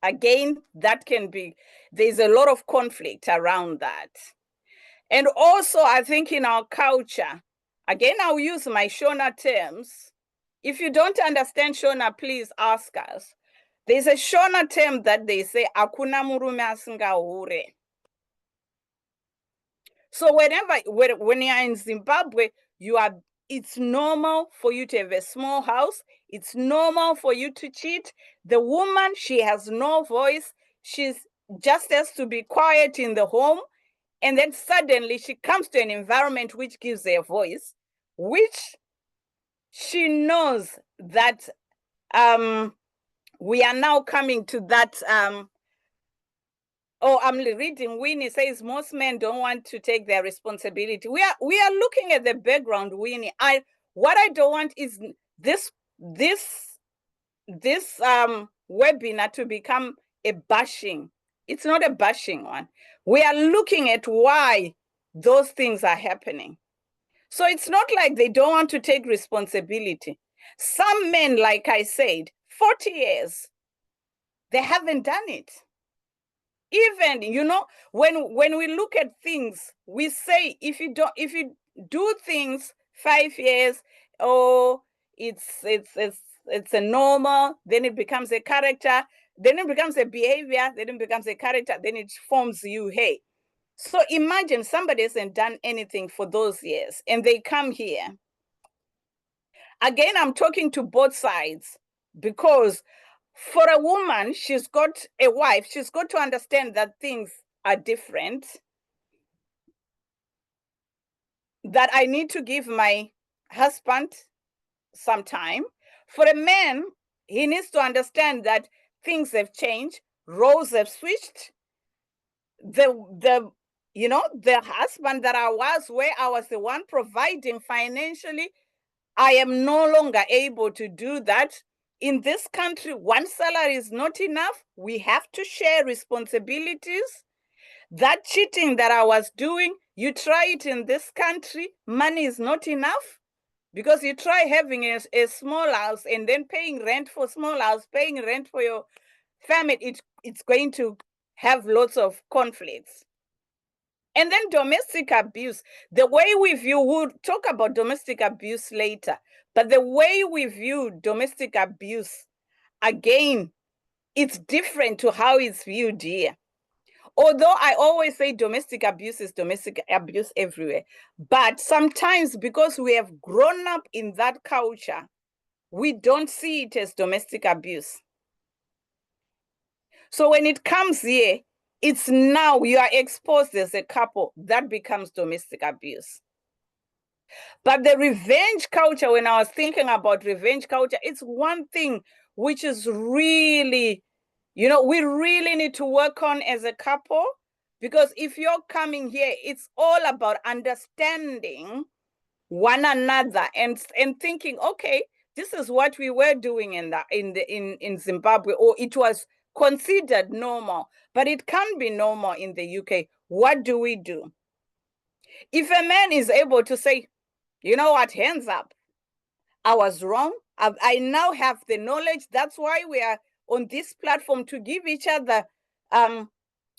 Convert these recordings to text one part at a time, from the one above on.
Again, that can be, there's a lot of conflict around that. And also, I think in our culture, again, I'll use my Shona terms. If you don't understand Shona, please ask us. There's a Shona term that they say, "Akuna murume asingahure." So when you're in Zimbabwe, it's normal for you to have a small house. It's normal for you to cheat. The woman, she has no voice. She's just has to be quiet in the home. And then suddenly she comes to an environment which gives her a voice, which she knows that we are now coming to that. I'm reading. Winnie says most men don't want to take their responsibility. We are looking at the background, Winnie. What I don't want is this webinar to become a bashing. It's not a bashing one. We are looking at why those things are happening. So it's not like they don't want to take responsibility. Some men, like I said, 40 years, they haven't done it. Even, when we look at things, we say if you do things 5 years, it's a normal, then it becomes a character, then it becomes a behavior, then it becomes a character, then it forms you. Hey, so imagine somebody hasn't done anything for those years and they come here. Again, I'm talking to both sides, because for a woman, she's got a wife, she's got to understand that things are different, that I need to give my husband some time. For a man, he needs to understand that things have changed, roles have switched. The husband that I was, where I was the one providing financially, I am no longer able to do that. In this country, one salary is not enough. We have to share responsibilities. That cheating that I was doing, you try it in this country, money is not enough, because you try having a small house and then paying rent for small house, paying rent for your family, it's going to have lots of conflicts. And then domestic abuse, the way we view, we'll talk about domestic abuse later, but the way we view domestic abuse, again, it's different to how it's viewed here. Although I always say domestic abuse is domestic abuse everywhere, but sometimes because we have grown up in that culture, we don't see it as domestic abuse. So when it comes here, it's now you are exposed as a couple, that becomes domestic abuse. But the revenge culture, when I was thinking about revenge culture, it's one thing which is really, we really need to work on as a couple, because if you're coming here, it's all about understanding one another and thinking, okay, this is what we were doing in Zimbabwe, or it was considered normal, but it can be normal in the UK. What do we do? If a man is able to say, you know what, hands up, I was wrong, I now have the knowledge. That's why we are on this platform, to give each other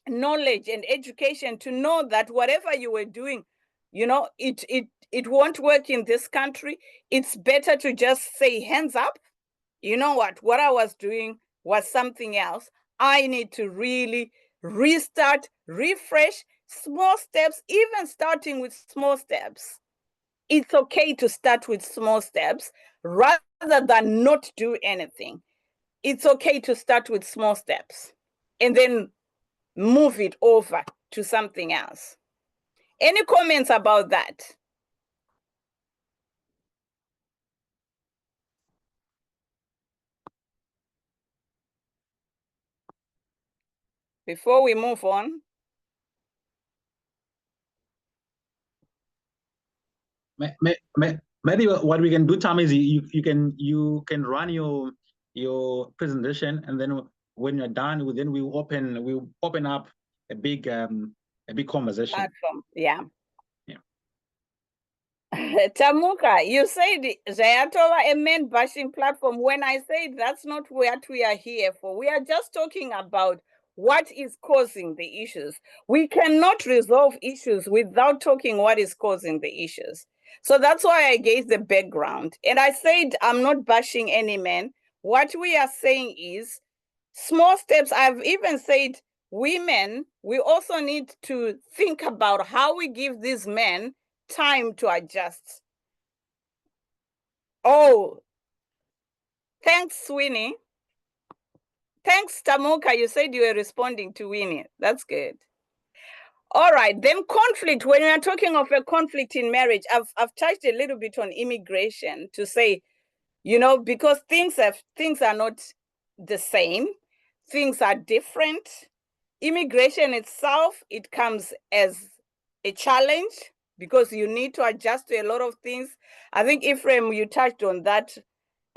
knowledge and education, to know that whatever you were doing, it won't work in this country. It's better to just say, hands up, you know what I was doing was something else. I need to really restart, refresh, small steps, even starting with small steps. It's okay to start with small steps rather than not do anything. It's okay to start with small steps and then move it over to something else. Any comments about that? Before we move on. Maybe what we can do, Tom, is you can run your presentation, and then when you're done, then we'll open up a big conversation. Platform. Yeah. Tamuka, you said Zayatova a men bashing platform. When I say that's not what we are here for, we are just talking about what is causing the issues. We cannot resolve issues without talking what is causing the issues. So that's why I gave the background. And I said I'm not bashing any man. What we are saying is small steps. I've even said women, we also need to think about how we give these men time to adjust. Oh, thanks, Winnie. Thanks, Tamuka. You said you were responding to Winnie. That's good. All right, then conflict. When we are talking of a conflict in marriage, I've touched a little bit on immigration to say, you know, because things are not the same, things are different. Immigration itself, it comes as a challenge because you need to adjust to a lot of things. I think, Ephraim, you touched on that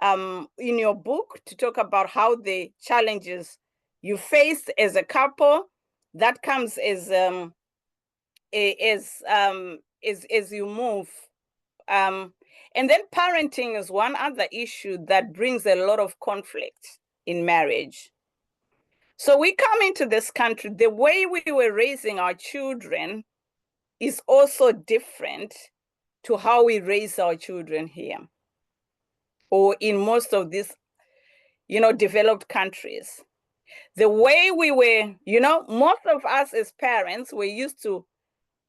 in your book to talk about how the challenges you face as a couple, that comes as you move. And then parenting is one other issue that brings a lot of conflict in marriage. So we come into this country, the way we were raising our children is also different to how we raise our children here, or in most of these, you know, developed countries. The way we were, you know, most of us as parents were used to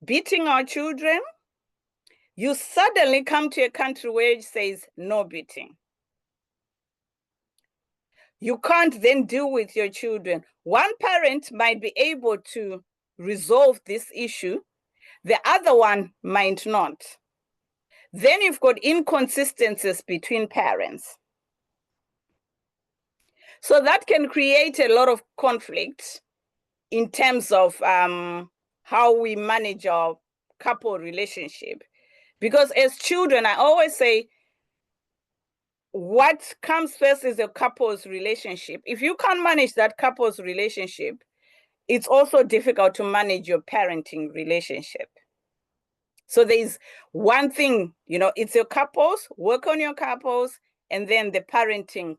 beating our children. You suddenly come to a country where it says no beating. You can't then deal with your children. One parent might be able to resolve this issue, the other one might not. Then you've got inconsistencies between parents. So that can create a lot of conflict in terms of how we manage our couple relationship. Because as children, I always say, what comes first is a couple's relationship. If you can't manage that couple's relationship, it's also difficult to manage your parenting relationship. So there's one thing, you know, it's your couples, work on your couples, and then the parenting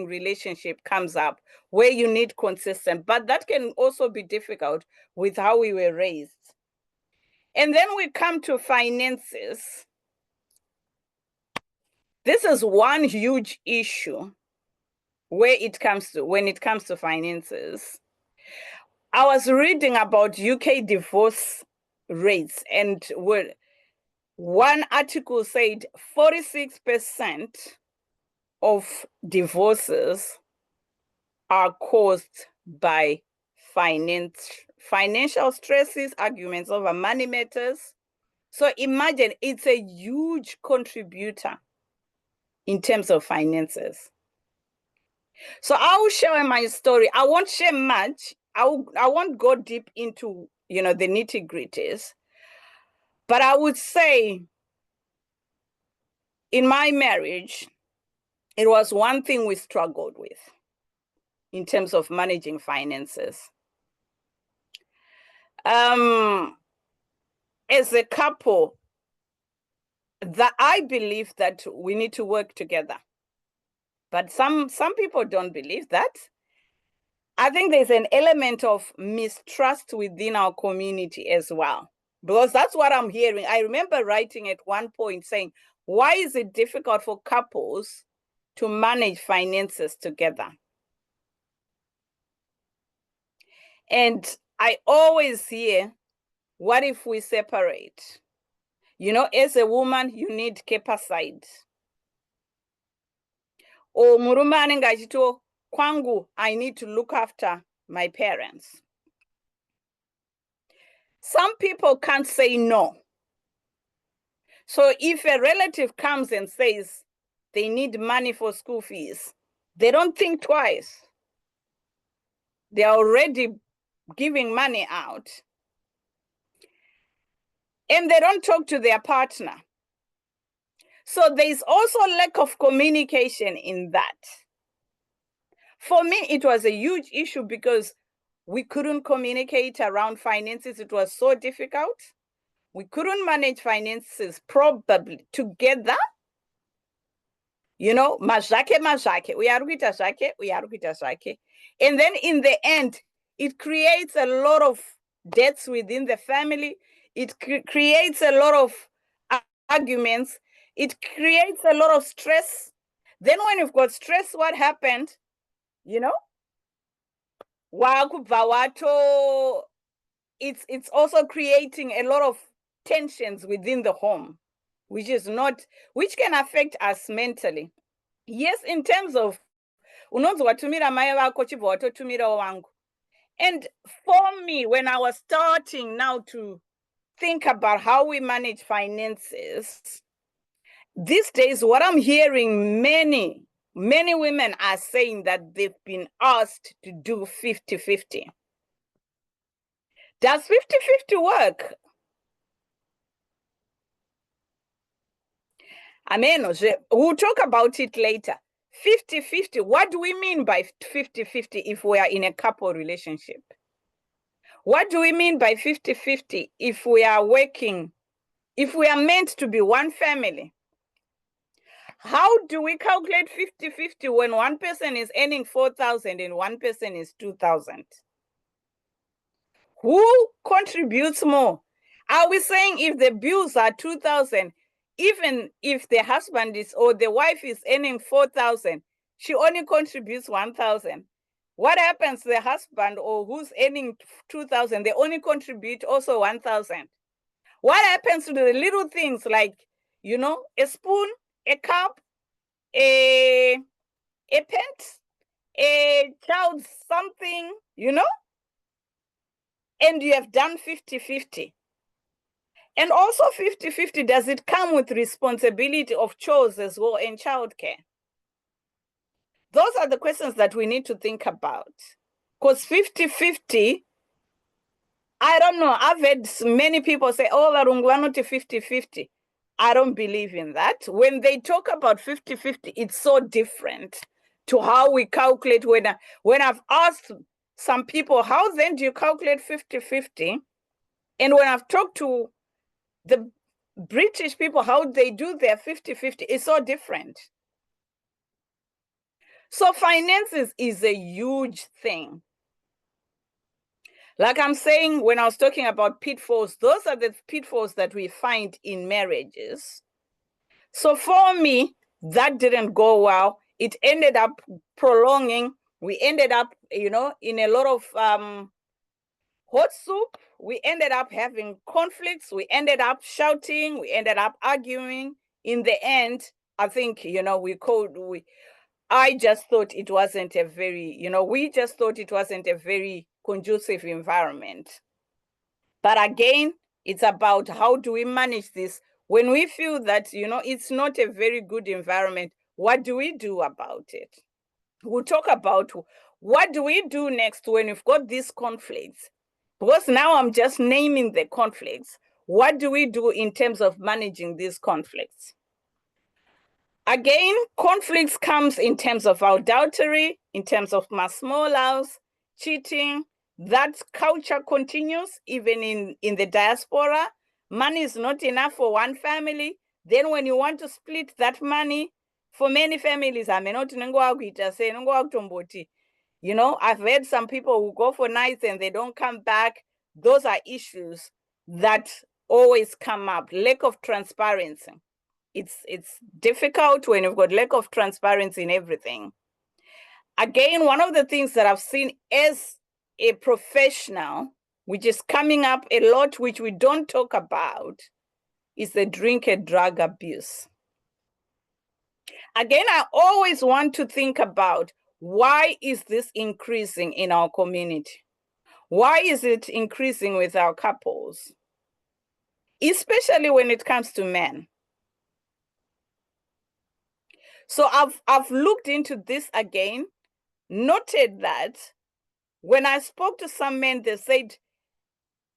relationship comes up where you need consistent, but that can also be difficult with how we were raised. And then we come to finances. This is one huge issue when it comes to finances. I was reading about UK divorce rates, and one article said 46% of divorces are caused by financial stresses, arguments over money matters. So imagine, it's a huge contributor in terms of finances. So I will share my story. I won't share much. I won't go deep into, you know, the nitty-gritties. But I would say in my marriage, it was one thing we struggled with in terms of managing finances. As a couple, that I believe that we need to work together. But some people don't believe that. I think there's an element of mistrust within our community as well, because that's what I'm hearing. I remember writing at one point saying, why is it difficult for couples to manage finances together? And I always hear, what if we separate? You know, as a woman, you need keep aside. Or murumane ngachito, kwangu, I need to look after my parents. Some people can't say no. So if a relative comes and says they need money for school fees, they don't think twice. They're already giving money out. And they don't talk to their partner. So there's also lack of communication in that. For me, it was a huge issue because we couldn't communicate around finances. It was so difficult. We couldn't manage finances probably together. You know, mazake. We are kuita zvake. And then in the end, it creates a lot of debts within the family. It creates a lot of arguments. It creates a lot of stress. Then when you've got stress, what happened? You know, it's also creating a lot of tensions within the home, which can affect us mentally. Yes, in terms of unonzi watumira mai vako chibva watotumirawo wangu. And for me, when I was starting now to think about how we manage finances, these days, what I'm hearing, many women are saying that they've been asked to do 50-50. Does 50-50 work? Amen. We'll talk about it later. 50-50. What do we mean by 50-50 if we are in a couple relationship? What do we mean by 50-50 if we are working, if we are meant to be one family? How do we calculate 50-50 when one person is earning 4,000 and one person is 2,000? Who contributes more? Are we saying if the bills are 2,000, even if the husband is or the wife is earning 4,000, she only contributes 1,000? What happens to the husband or who's earning 2,000? They only contribute also 1,000. What happens to the little things like, you know, a spoon, a cup, a pant, a child something, you know? And you have done 50-50. And also 50-50, does it come with responsibility of chores as well and childcare? Those are the questions that we need to think about. Because 50-50, I don't know, I've heard many people say, oh, Varungu 50-50. I don't believe in that. When they talk about 50-50, it's so different to how we calculate. When I've asked some people, how then do you calculate 50-50? And when I've talked to the British people, how they do their 50-50, it's so different. So finances is a huge thing. Like I'm saying, when I was talking about pitfalls, those are the pitfalls that we find in marriages. So for me, that didn't go well. It ended up prolonging. We ended up, you know, in a lot of hot soup. We ended up having conflicts. We ended up shouting. We ended up arguing. In the end, I think, you know, I just thought it wasn't a very, you know, we just thought it wasn't a very conducive environment. But again, it's about how do we manage this? When we feel that, you know, it's not a very good environment, what do we do about it? We'll talk about what do we do next when we've got these conflicts? Because now I'm just naming the conflicts. What do we do in terms of managing these conflicts? Again, conflicts comes in terms of adultery, in terms of masmolas, cheating. That culture continues even in the diaspora. Money is not enough for one family. Then when you want to split that money, for many families, you know, I've heard some people who go for nights and they don't come back. Those are issues that always come up. Lack of transparency. It's difficult when you've got lack of transparency in everything. Again, one of the things that I've seen as a professional, which is coming up a lot, which we don't talk about, is the drink and drug abuse. Again, I always want to think about why is this increasing in our community? Why is it increasing with our couples? Especially when it comes to men. So I've looked into this again, noted that when I spoke to some men, they said,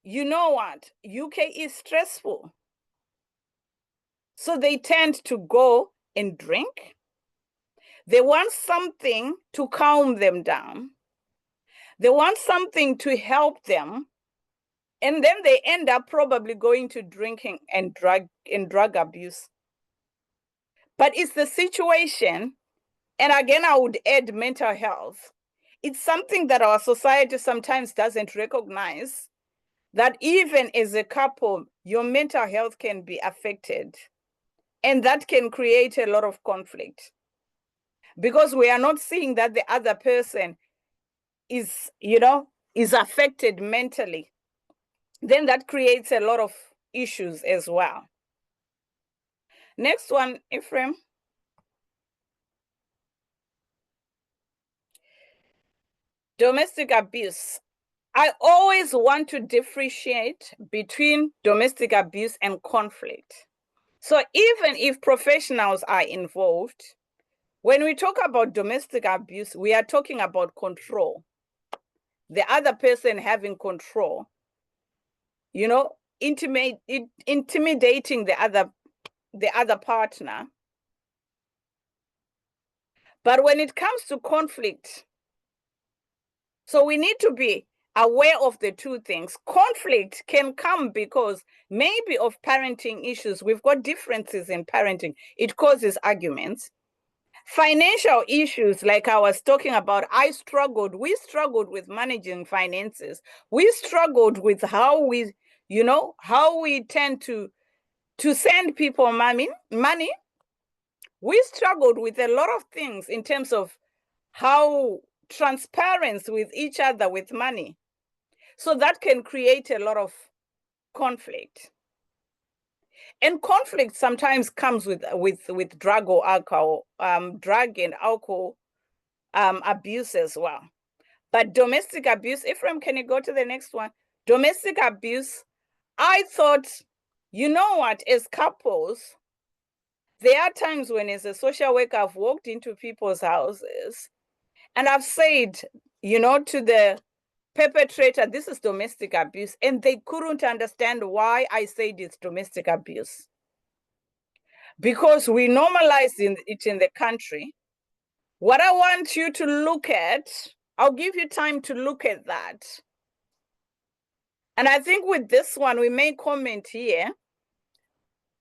you know what, UK is stressful. So they tend to go and drink. They want something to calm them down. They want something to help them And then they end up probably going to drinking and drug abuse. But it's the situation, and again, I would add mental health. It's something that our society sometimes doesn't recognize, that even as a couple, your mental health can be affected. And that can create a lot of conflict, because we are not seeing that the other person is, is affected mentally. Then that creates a lot of issues as well. Next one, Ephraim. Domestic abuse. I always want to differentiate between domestic abuse and conflict. So even if professionals are involved, when we talk about domestic abuse, we are talking about control. The other person having control, intimidating the other partner. But when it comes to conflict, so we need to be aware of the two things. Conflict can come because maybe of parenting issues. We've got differences in parenting. It causes arguments. Financial issues, like I was talking about, we struggled with managing finances. We struggled with how we tend to send people money. We struggled with a lot of things in terms of how transparent with each other with money. So that can create a lot of conflict. And conflict sometimes comes with drug or alcohol, drug and alcohol abuse as well. But domestic abuse, Ephraim, can you go to the next one? Domestic abuse, I thought, you know what, as couples, there are times when as a social worker, I've walked into people's houses and I've said, to the perpetrator, this is domestic abuse. And they couldn't understand why I said it's domestic abuse. Because we normalized it in the country. What I want you to look at, I'll give you time to look at that. And I think with this one, we may comment here.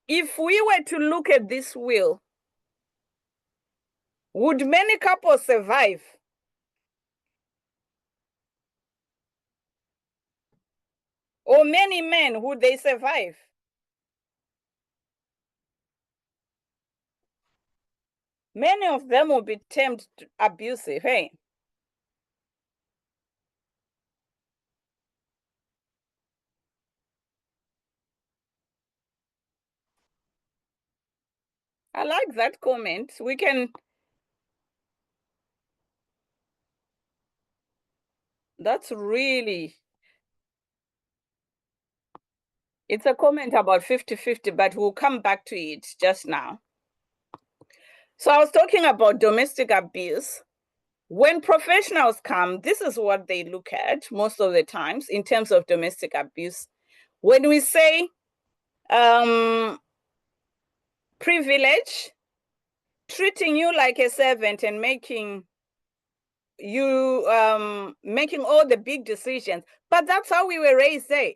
If we were to look at this will, would many couples survive? Or many men, would they survive? Many of them will be termed abusive, hey? I like that comment. We can... That's really... It's a comment about 50-50, but we'll come back to it just now. So I was talking about domestic abuse. When professionals come, this is what they look at most of the times in terms of domestic abuse. When we say privilege, treating you like a servant and making all the big decisions. But that's how we were raised, eh?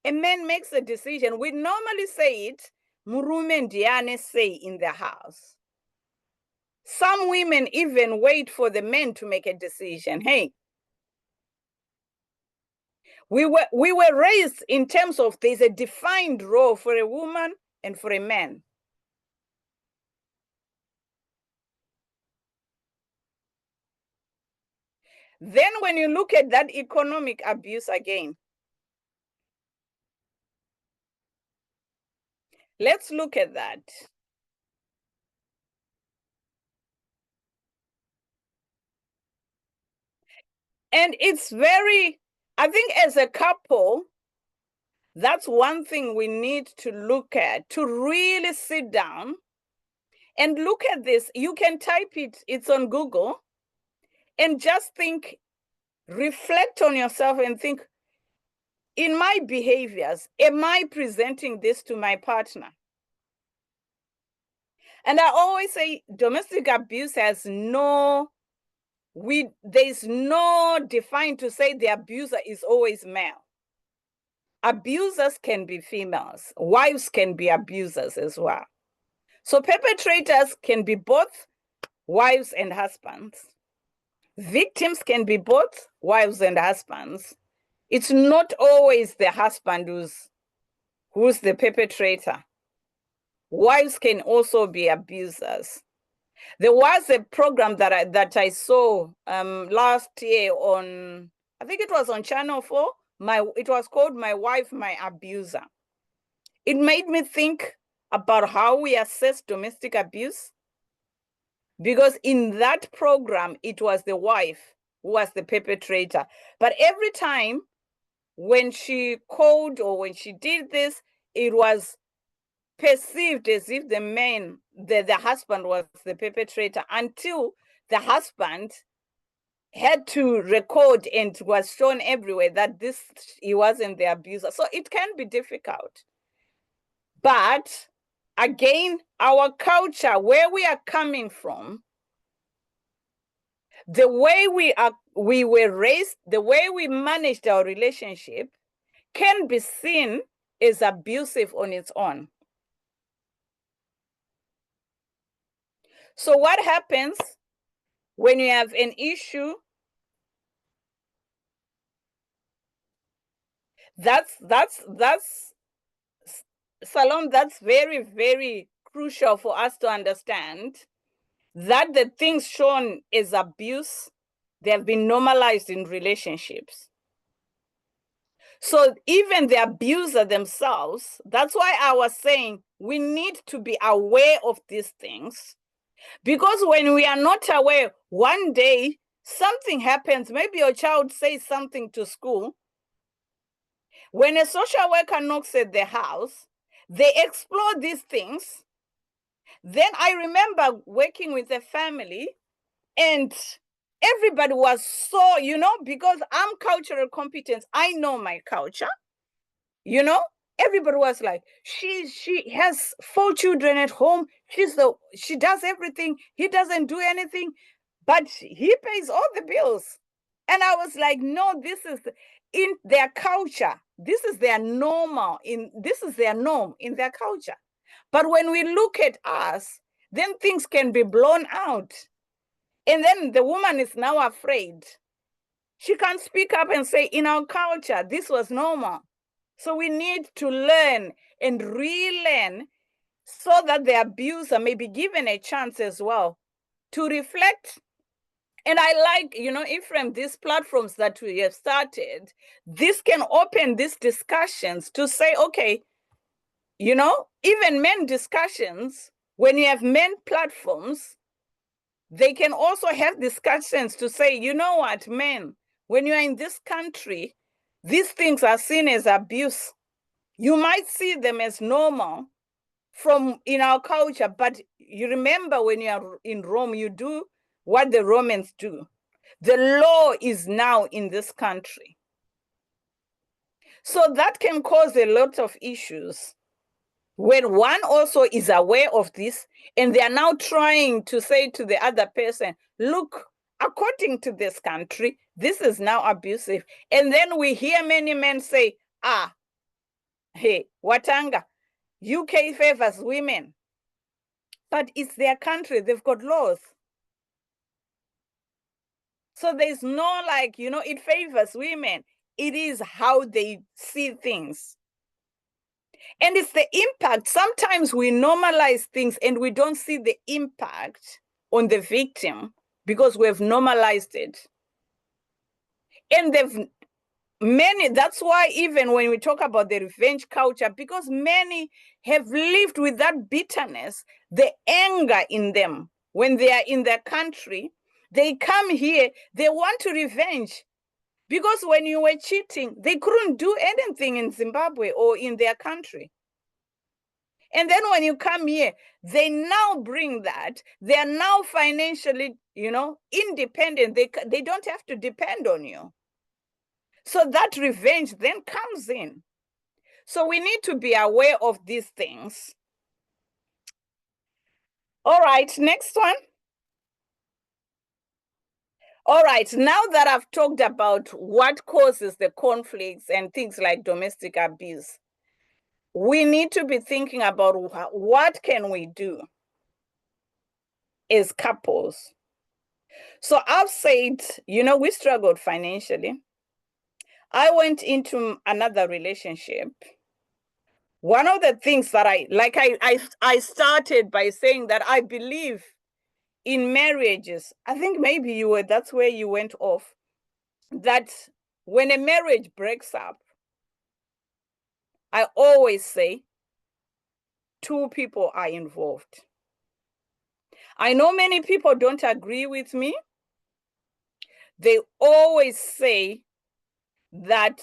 A man makes a decision. We normally say it, murume ndiane say in the house. Some women even wait for the men to make a decision. Hey, we were raised in terms of there's a defined role for a woman and for a man. Then when you look at that economic abuse again, let's look at that. And it's very, I think as a couple, that's one thing we need to look at, to really sit down and look at this. You can type it, it's on Google, and just think, reflect on yourself and think, in my behaviors, am I presenting this to my partner? And I always say domestic abuse has there's no defined to say the abuser is always male. abusers can be females. Wives can be abusers as well. So perpetrators can be both wives and husbands. Victims can be both wives and husbands. It's not always the husband who's the perpetrator. Wives can also be abusers. There was a program that I saw last year on, I think it was on Channel 4. It was called My Wife, My Abuser. It made me think about how we assess domestic abuse, because in that program, it was the wife who was the perpetrator. But every time when she called or when she did this, it was perceived as if the husband was the perpetrator, until the husband had to record and was shown everywhere that he wasn't the abuser. So it can be difficult. But again, our culture, where we are coming from, the way we were raised, the way we managed our relationship can be seen as abusive on its own. So what happens when you have an issue? That's Salome, that's very, very crucial for us to understand, that the things shown as abuse, they have been normalized in relationships. So even the abuser themselves, that's why I was saying we need to be aware of these things, because when we are not aware, one day something happens, maybe your child says something to school. When a social worker knocks at the house, they explore these things. Then I remember working with a family, and everybody was so, because I'm cultural competence, I know my culture, everybody was like, she has 4 children at home, she does everything, he doesn't do anything, but he pays all the bills. And I was like, no, this is in their culture, this is their norm in their culture. But when we look at us, then things can be blown out. And then the woman is now afraid. She can't speak up and say, in our culture, this was normal. So we need to learn and relearn, so that the abuser may be given a chance as well to reflect. And I like, Ephraim, these platforms that we have started, this can open these discussions to say, okay, even men discussions, when you have men platforms, they can also have discussions to say, you know what, men, when you're in this country, these things are seen as abuse. You might see them as normal in our culture, but you remember when you are in Rome, you do what the Romans do. The law is now in this country. So that can cause a lot of issues when one also is aware of this, and they are now trying to say to the other person, look, according to this country, this is now abusive. And then we hear many men say, hey, Watanga, UK favors women. But it's their country, they've got laws. So there's no it favors women. It is how they see things. And it's the impact. Sometimes we normalize things and we don't see the impact on the victim because we've normalized it. And that's why even when we talk about the revenge culture, because many have lived with that bitterness, the anger in them, when they are in their country, they come here, they want to revenge. Because when you were cheating, they couldn't do anything in Zimbabwe or in their country. And then when you come here, they now bring that. They are now financially, independent. They don't have to depend on you. So that revenge then comes in. So we need to be aware of these things. All right, next one. All right, now that I've talked about what causes the conflicts and things like domestic abuse, we need to be thinking about what can we do as couples. So I've said, we struggled financially. I went into another relationship. One of the things that I started by saying that I believe in marriages. I think maybe that's where you went off, that when a marriage breaks up, I always say two people are involved. I know many people don't agree with me. They always say that,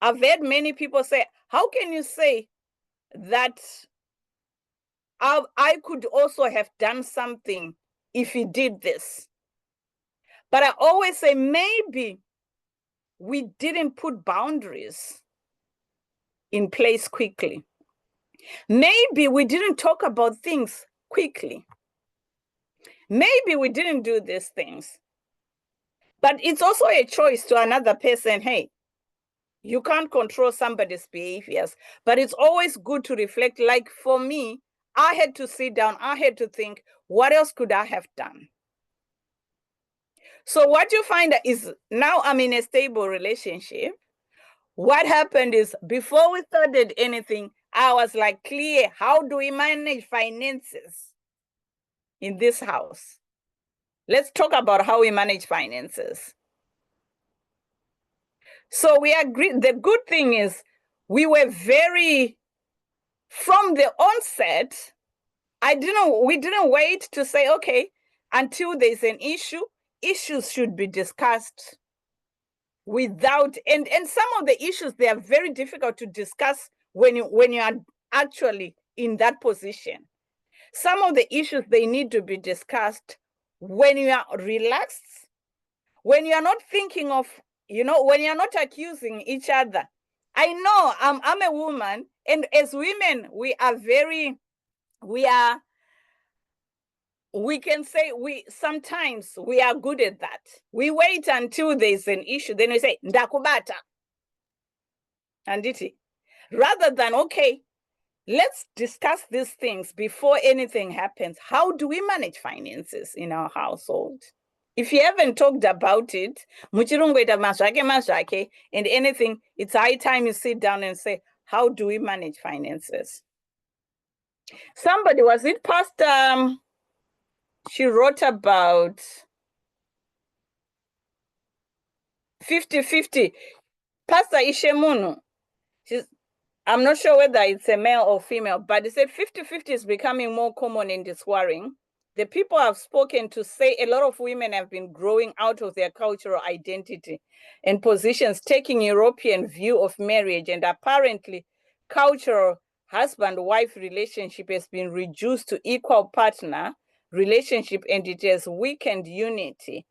I've heard many people say, how can you say that I could also have done something if he did this? But I always say, maybe we didn't put boundaries in place quickly. Maybe we didn't talk about things quickly. Maybe we didn't do these things. But it's also a choice to another person. Hey, you can't control somebody's behaviors, but it's always good to reflect. Like for me, I had to sit down, I had to think, what else could I have done? So what you find is now I'm in a stable relationship. What happened is, before we started anything, I was like, clear, how do we manage finances in this house? Let's talk about how we manage finances. So we agreed. The good thing is we were from the onset, we didn't wait to say, okay, until there's an issue, issues should be discussed without, and some of the issues, they are very difficult to discuss when you are actually in that position. Some of the issues, they need to be discussed when you are relaxed, when you are not thinking of, when you're not accusing each other. I know I'm a woman, and as women, we can say sometimes we are good at that. We wait until there's an issue, then we say, ndakubata. Anditi. Rather than, okay, let's discuss these things before anything happens. How do we manage finances in our household? If you haven't talked about it, and anything, it's high time you sit down and say, how do we manage finances? Somebody, was it Pastor? She wrote about 50-50. Pastor Ishemunu, I'm not sure whether it's a male or female, but they said 50-50 is becoming more common in this swearing. The people I've spoken to say a lot of women have been growing out of their cultural identity and positions, taking European view of marriage, and apparently cultural husband-wife relationship has been reduced to equal partner relationship, and it has weakened unity.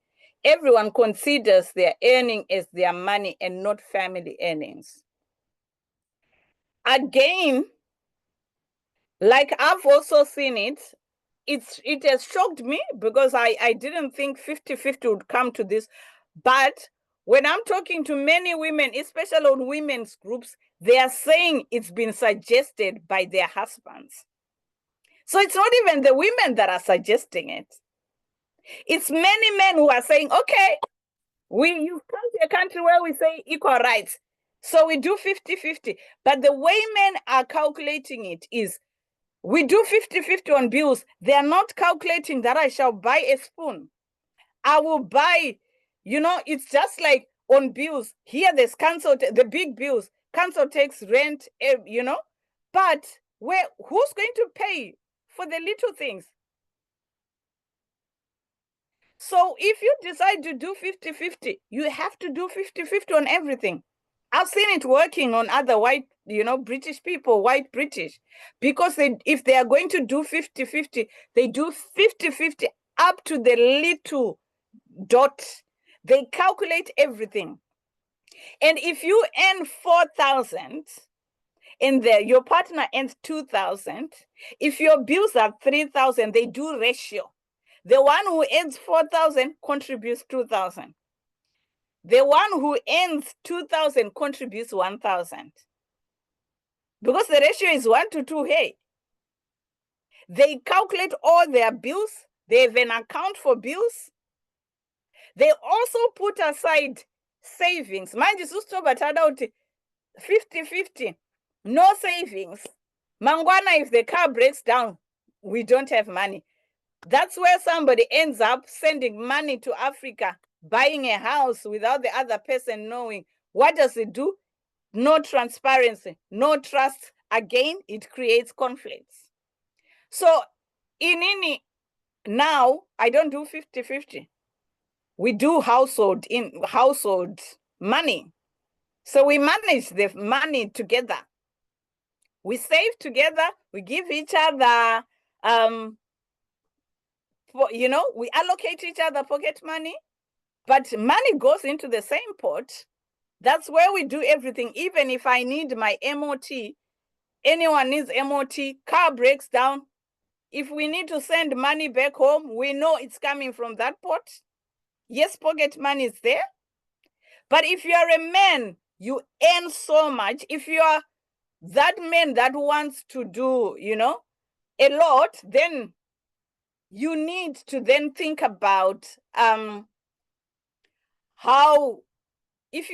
Everyone considers their earning as their money and not family earnings. Again, like I've also seen it, it has shocked me because I didn't think 50-50 would come to this. But when I'm talking to many women, especially on women's groups, they are saying it's been suggested by their husbands. So it's not even the women that are suggesting it. It's many men who are saying, okay, you've come to a country where we say equal rights, so we do 50-50. But the way men are calculating it is, we do 50-50 on bills. They are not calculating that I shall buy a spoon. I will buy, it's just like on bills. Here there's council, the big bills, council tax, rent, but who's going to pay for the little things? So if you decide to do 50-50, you have to do 50-50 on everything. I've seen it working on other white, British people, white British, because if they are going to do 50-50, they do 50-50 up to the little dot. They calculate everything. And if you earn 4,000 and your partner earns 2,000, if your bills are 3,000, they do ratio. The one who earns 4,000 contributes 2,000. The one who earns 2,000 contributes 1,000. Because the ratio is 1 to 2. Hey, they calculate all their bills. They have an account for bills. They also put aside savings. Mind you, out 50-50. No savings. Mangwana, if the car breaks down, we don't have money. That's where somebody ends up sending money to Africa, buying a house without the other person knowing. What does it do? No transparency, no trust. Again, it creates conflicts. So now, I don't do 50-50. We do household money. So we manage the money together. We save together. We give each other, we allocate each other pocket money, but money goes into the same pot. That's where we do everything. Even if I need my MOT, anyone needs MOT, car breaks down. If we need to send money back home, we know it's coming from that pot. Yes, pocket money is there. But if you are a man, you earn so much. If you are that man that wants to do, a lot, then you need to then think about how, if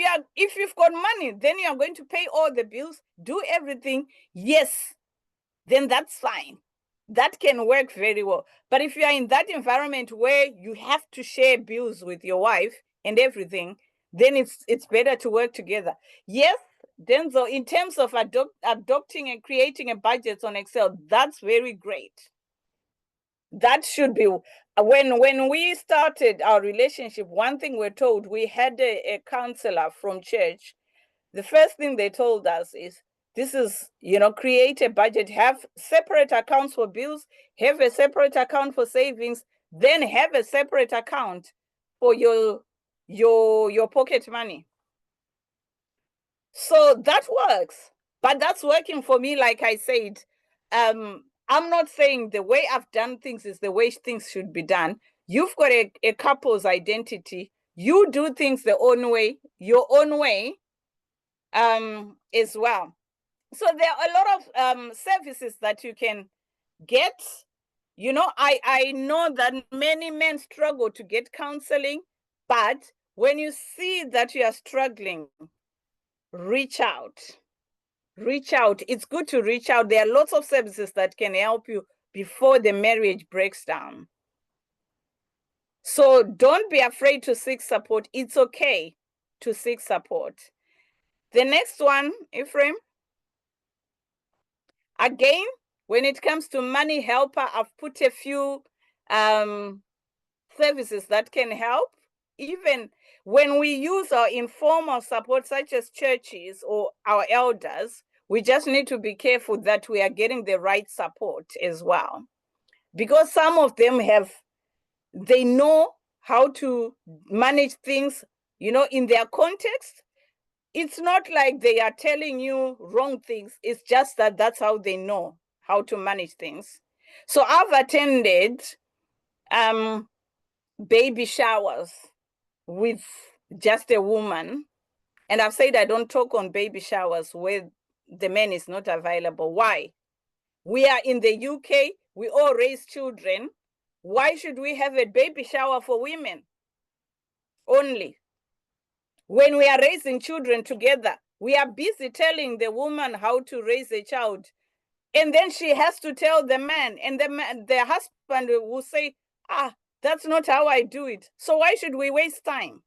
you've got money, then you are going to pay all the bills, do everything. Yes, then that's fine. That can work very well. But if you are in that environment where you have to share bills with your wife and everything, then it's better to work together. Yes, Denzel, in terms of adopting and creating a budget on Excel, that's very great. That should be, when we started our relationship, one thing we're told, we had a counselor from church. The first thing they told us is, this is, create a budget, have separate accounts for bills, have a separate account for savings, then have a separate account for your pocket money. So that works, but that's working for me. Like I said, I'm not saying the way I've done things is the way things should be done. You've got a couple's identity. You do things your own way, as well. So there are a lot of services that you can get. I know that many men struggle to get counseling, but when you see that you are struggling, reach out. Reach out. It's good to reach out. There are lots of services that can help you before the marriage breaks down. So don't be afraid to seek support. It's okay to seek support. The next one, Ephraim. Again, when it comes to money helper, I've put a few services that can help. Even when we use our informal support, such as churches or our elders, we just need to be careful that we are getting the right support as well. Because some of them they know how to manage things, in their context. It's not like they are telling you wrong things. It's just that that's how they know how to manage things. So I've attended baby showers with just a woman. And I've said I don't talk on baby showers where the man is not available. Why? We are in the UK. We all raise children. Why should we have a baby shower for women only? When we are raising children together, we are busy telling the woman how to raise a child. And then she has to tell the man, and the husband will say, that's not how I do it. So why should we waste time?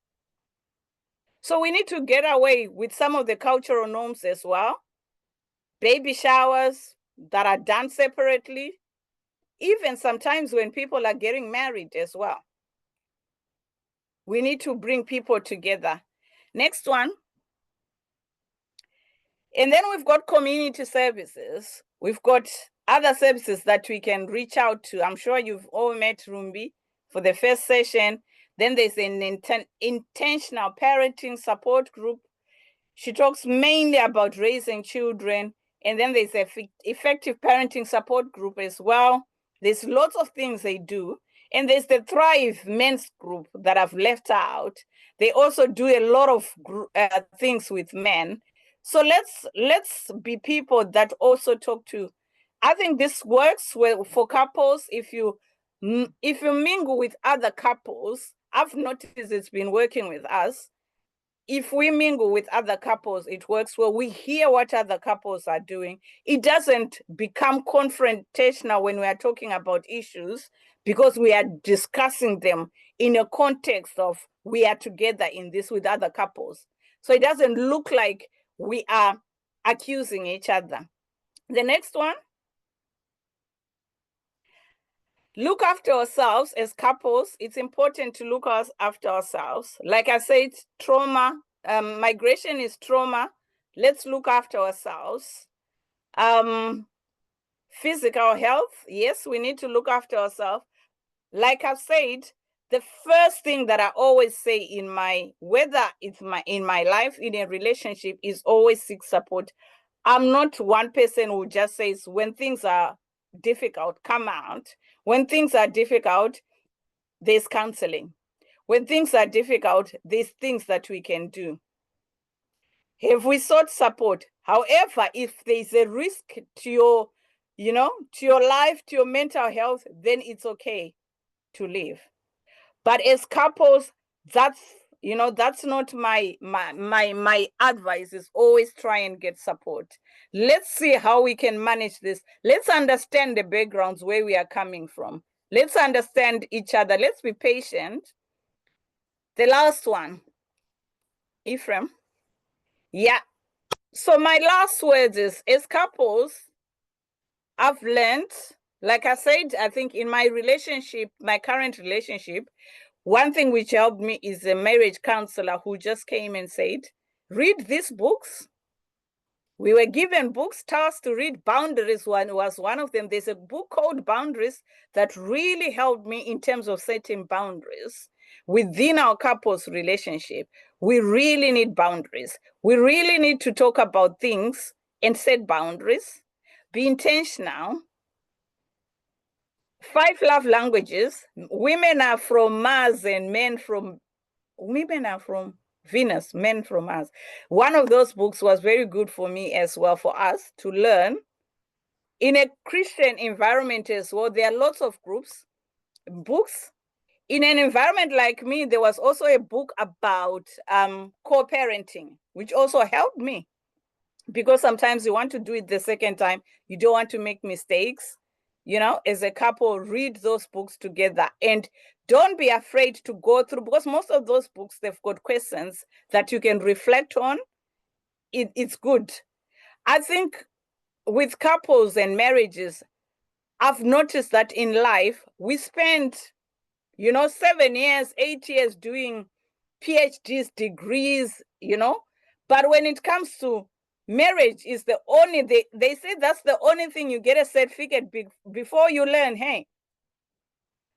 So we need to get away with some of the cultural norms as well. Baby showers that are done separately, even sometimes when people are getting married as well. We need to bring people together. Next one. And then we've got community services. We've got other services that we can reach out to. I'm sure you've all met Rumbi for the first session. Then there's an intentional parenting support group. She talks mainly about raising children. And then there's an effective parenting support group as well. There's lots of things they do. And there's the Thrive men's group that I've left out. They also do a lot of things with men. So let's be people that also talk to. I think this works well for couples. If you mingle with other couples, I've noticed it's been working with us. If we mingle with other couples, it works well. We hear what other couples are doing. It doesn't become confrontational when we are talking about issues, because we are discussing them in a context of we are together in this with other couples. So it doesn't look like we are accusing each other. The next one, look after ourselves as couples. It's important to look after ourselves. Like I said, trauma, migration is trauma. Let's look after ourselves. Physical health, yes, we need to look after ourselves. Like I've said, the first thing that I always say in whether it's in my life, in a relationship, is always seek support. I'm not one person who just says when things are difficult, come out. When things are difficult, there's counseling. When things are difficult, there's things that we can do. Have we sought support? However, if there's a risk to your, to your life, to your mental health, then it's okay to leave. But as couples, that's not my advice. Is always try and get support. Let's see how we can manage this. Let's understand the backgrounds where we are coming from. Let's understand each other. Let's be patient. The last one, Ephraim. Yeah. So my last words is, as couples, I've learned, like I said, I think in my relationship, my current relationship, one thing which helped me is a marriage counselor who just came and said, read these books. We were given books, tasked to read. Boundaries was one of them. There's a book called Boundaries that really helped me in terms of setting boundaries within our couple's relationship. We really need boundaries. We really need to talk about things and set boundaries. Be intentional. 5 love languages. Women are from Mars and women are from Venus, men from Mars. One of those books was very good for me as well, for us to learn. In a Christian environment as well, there are lots of books. In an environment like me, there was also a book about co-parenting, which also helped me, because sometimes you want to do it the second time. You don't want to make mistakes. As a couple, read those books together, and don't be afraid to go through, because most of those books, they've got questions that you can reflect on. It's good. I think with couples and marriages, I've noticed that in life, we spend, 7 years, 8 years doing PhDs, degrees, but when it comes to marriage, is the only, they say that's the only thing you get a certificate before you learn, hey.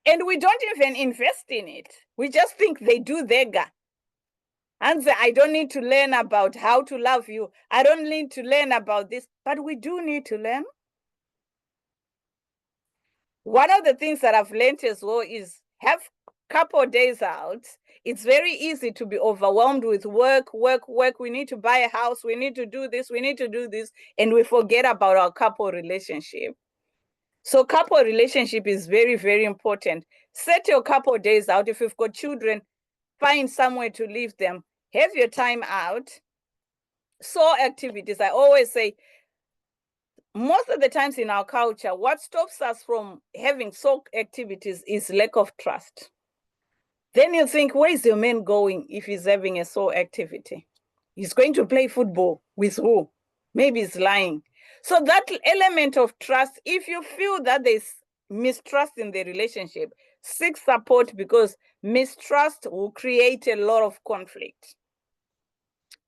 And we don't even invest in it. We just think they do their. And say, I don't need to learn about how to love you. I don't need to learn about this, but we do need to learn. One of the things that I've learned as well is have couple days out. It's very easy to be overwhelmed with work. We need to buy a house. We need to do this. We need to do this. And we forget about our couple relationship. So couple relationship is very, very important. Set your couple days out. If you've got children, find somewhere to leave them. Have your time out. So activities, I always say, most of the times in our culture, what stops us from having sock activities is lack of trust. Then you think, where's your man going if he's having a soul activity? He's going to play football with who? Maybe he's lying. So that element of trust, if you feel that there's mistrust in the relationship, seek support, because mistrust will create a lot of conflict.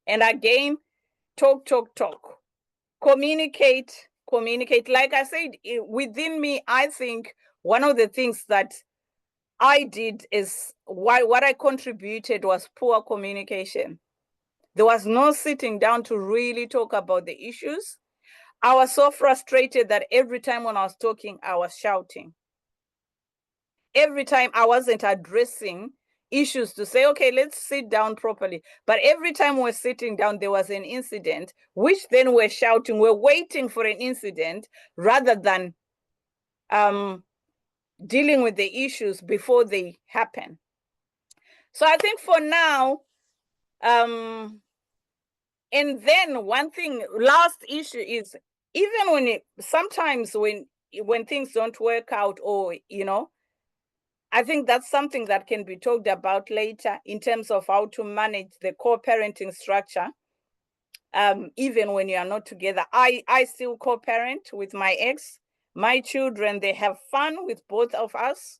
And again, talk. Communicate. Like I said, within me, I think one of the things that I did is what I contributed was poor communication. There was no sitting down to really talk about the issues. I was so frustrated that every time when I was talking, I was shouting. every time I wasn't addressing issues to say, okay, let's sit down properly. But every time we're sitting down, there was an incident, which then we're shouting, we're waiting for an incident rather than dealing with the issues before they happen. So I think for now, and then one thing, last issue is, even when sometimes when things don't work out, or, you know, I think that's something that can be talked about later in terms of how to manage the co-parenting structure. Even when you are not together, I still co-parent with my ex. My children, they have fun with both of us,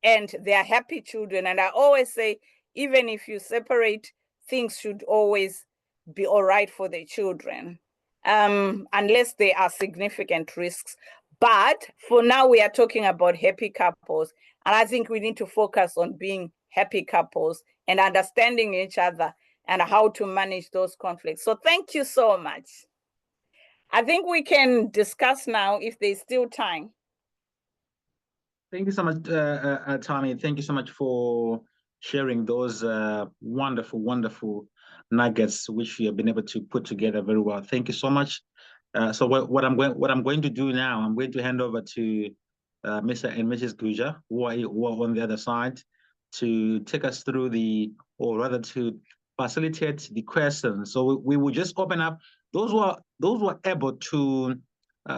and they are happy children. And I always say, even if you separate, things should always be all right for the children, unless there are significant risks. But for now, we are talking about happy couples. And I think we need to focus on being happy couples and understanding each other and how to manage those conflicts. So thank you so much. I think we can discuss now if there's still time. Thank you so much, Tommy. Thank you so much for sharing those wonderful, wonderful nuggets, which you have been able to put together very well. Thank you so much. So what I'm going to do now, I'm going to hand over to Mr. and Mrs. Guja, who are on the other side, to take us through or rather to facilitate the questions. So we will just open up those who are able to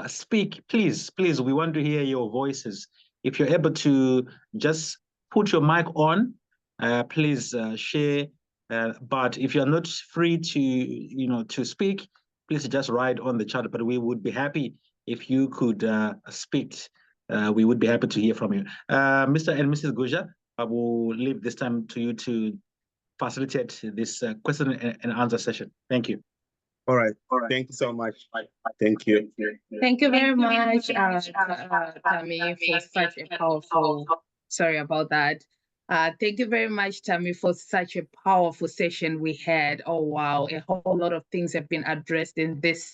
speak. Please, we want to hear your voices. If you're able to just put your mic on, please share. But if you're not free to speak, please just write on the chat. But we would be happy if you could speak. We would be happy to hear from you. Mr. and Mrs. Guja, I will leave this time to you to facilitate this question and answer session. Thank you. All right. Thank you so much. Thank you. Thank you very much, Tammy, for such a powerful. Sorry about that. Thank you very much, Tammy, for such a powerful session we had. Oh, wow. A whole lot of things have been addressed in this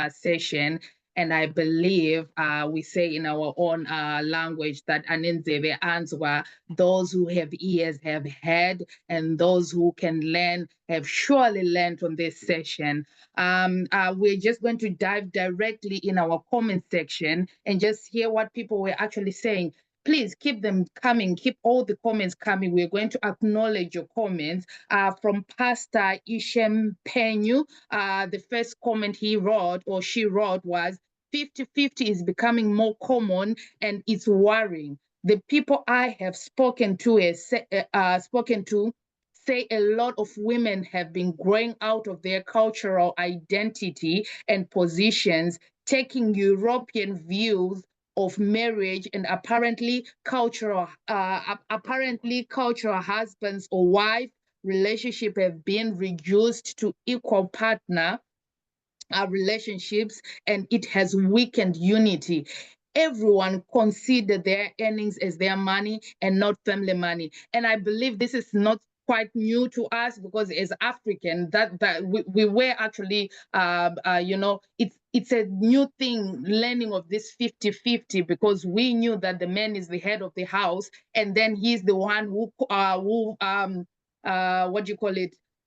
session. And I believe we say in our own language that aninzebe answa, those who have ears have heard, and those who can learn have surely learned from this session. We're just going to dive directly in our comment section and just hear what people were actually saying. Please keep them coming. Keep all the comments coming. We're going to acknowledge your comments. From Pastor Ishem Penyu, the first comment he wrote or she wrote was, 50-50 is becoming more common and it's worrying. The people I have spoken to say a lot of women have been growing out of their cultural identity and positions, taking European views of marriage, and apparently cultural husbands or wife relationship have been reduced to equal partner relationships, and it has weakened unity. Everyone consider their earnings as their money and not family money. And I believe this is not quite new to us, because as African, that we were actually, it's a new thing, learning of this 50-50, because we knew that the man is the head of the house, and then he's the one who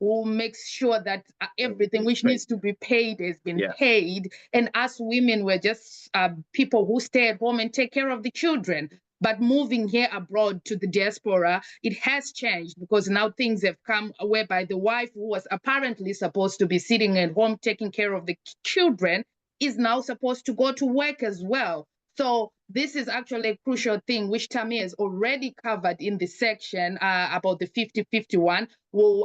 who makes sure that everything which needs to be paid has been paid. And us women were just people who stay at home and take care of the children. But moving here abroad to the diaspora, it has changed, because now things have come whereby the wife who was apparently supposed to be sitting at home taking care of the children is now supposed to go to work as well. So this is actually a crucial thing, which Tammy has already covered in the section about the 50-51. We'll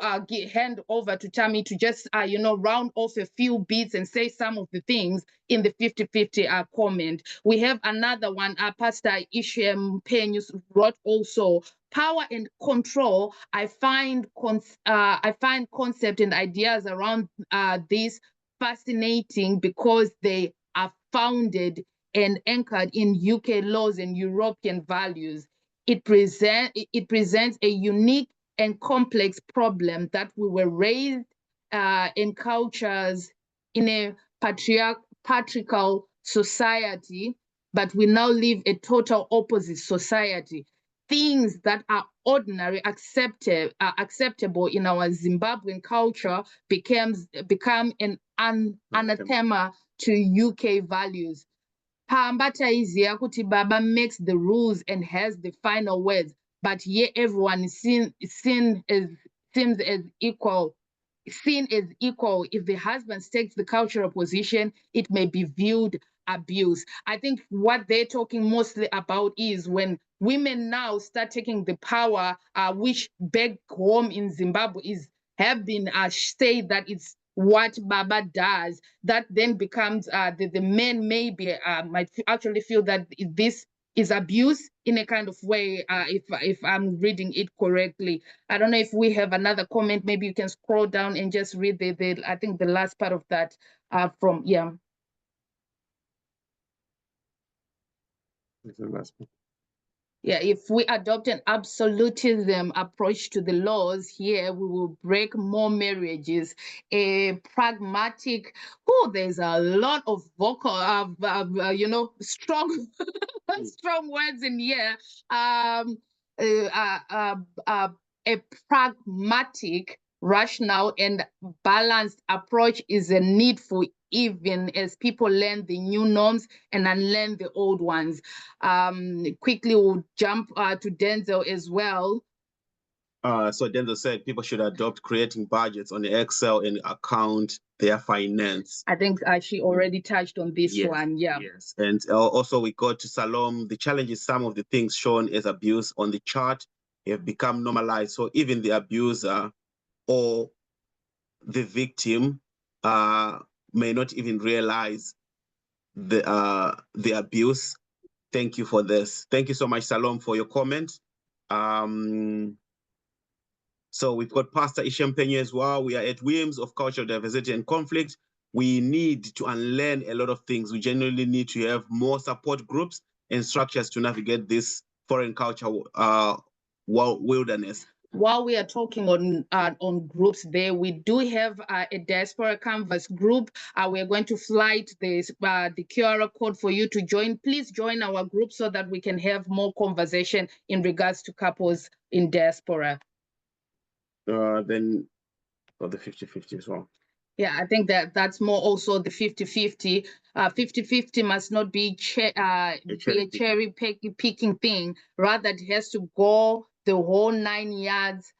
hand over to Tammy to just, round off a few bits and say some of the things in the 50-50 comment. We have another one, Pastor Ishem Penyus wrote also, power and control. I find concept and ideas around this fascinating, because they are founded and anchored in UK laws and European values. It presents a unique and complex problem that we were raised in cultures in a patriarchal society, but we now live a total opposite society. things that are ordinary, acceptable in our Zimbabwean culture become an anathema to UK values. Pambata iziya kuti baba makes the rules and has the final words, but here everyone is seen as equal. Seen as equal. If the husband takes the cultural position, it may be viewed abuse. I think what they're talking mostly about is when women now start taking the power, which back home in Zimbabwe have been say that it's what Baba does, that then becomes the men maybe might actually feel that this is abuse in a kind of way, if I'm reading it correctly. I don't know if we have another comment. Maybe you can scroll down and just read the I think the last part of that from, yeah. Yeah, if we adopt an absolutism approach to the laws here, we will break more marriages. A pragmatic, there's a lot of vocal, strong, strong words in here. A pragmatic, rational, and balanced approach is a needful, even as people learn the new norms and unlearn the old ones. Quickly, we'll jump to Denzel as well. So Denzel said people should adopt creating budgets on the Excel and account their finance. I think she already touched on this one. Yeah. Yes. And also we go to Salom. The challenge is some of the things shown as abuse on the chart have become normalized. So even the abuser or the victim may not even realize the abuse. Thank you for this. Thank you so much, Salom, for your comment. So we've got Pastor Ishempenya as well. We are at whims of cultural diversity and conflict. We need to unlearn a lot of things. We genuinely need to have more support groups and structures to navigate this foreign culture wilderness. While we are talking on groups there, we do have a Diaspora Canvas group. We are going to flight the QR code for you to join. Please join our group so that we can have more conversation in regards to couples in diaspora. Then the 50-50 as well. Yeah, I think that's more also the 50-50. 50-50 must not be a cherry picking thing. Rather, it has to go the whole 9 yards.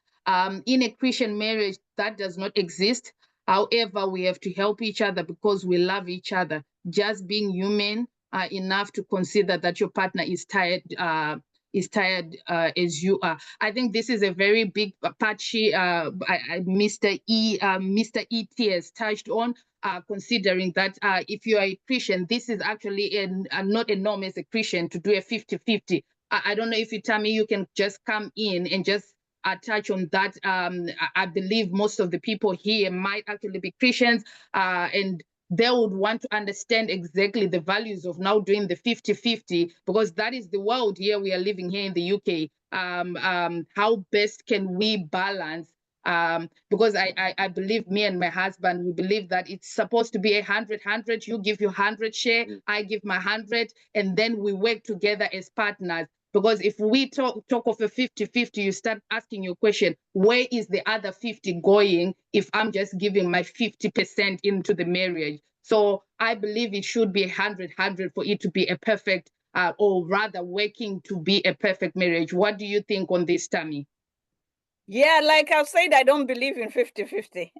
In a Christian marriage, that does not exist. However, we have to help each other because we love each other. Just being human enough to consider that your partner is tired as you are. I think this is a very big part Mr. E.T. has touched on, considering that if you are a Christian, this is actually not a norm as a Christian to do a 50-50. I don't know if you tell me you can just come in and just touch on that. I believe most of the people here might actually be Christians, and they would want to understand exactly the values of now doing the 50-50, because that is the world here we are living here in the UK. How best can we balance? Because I believe, me and my husband, we believe that it's supposed to be 100-100. You give your 100 share, I give my 100, and then we work together as partners. Because if we talk of a 50-50, you start asking your question, where is the other 50 going if I'm just giving my 50% into the marriage? So I believe it should be 100-100 for it to be a perfect, or rather working to be a perfect marriage. What do you think on this, Tammy? Yeah, like I've said, I don't believe in 50-50.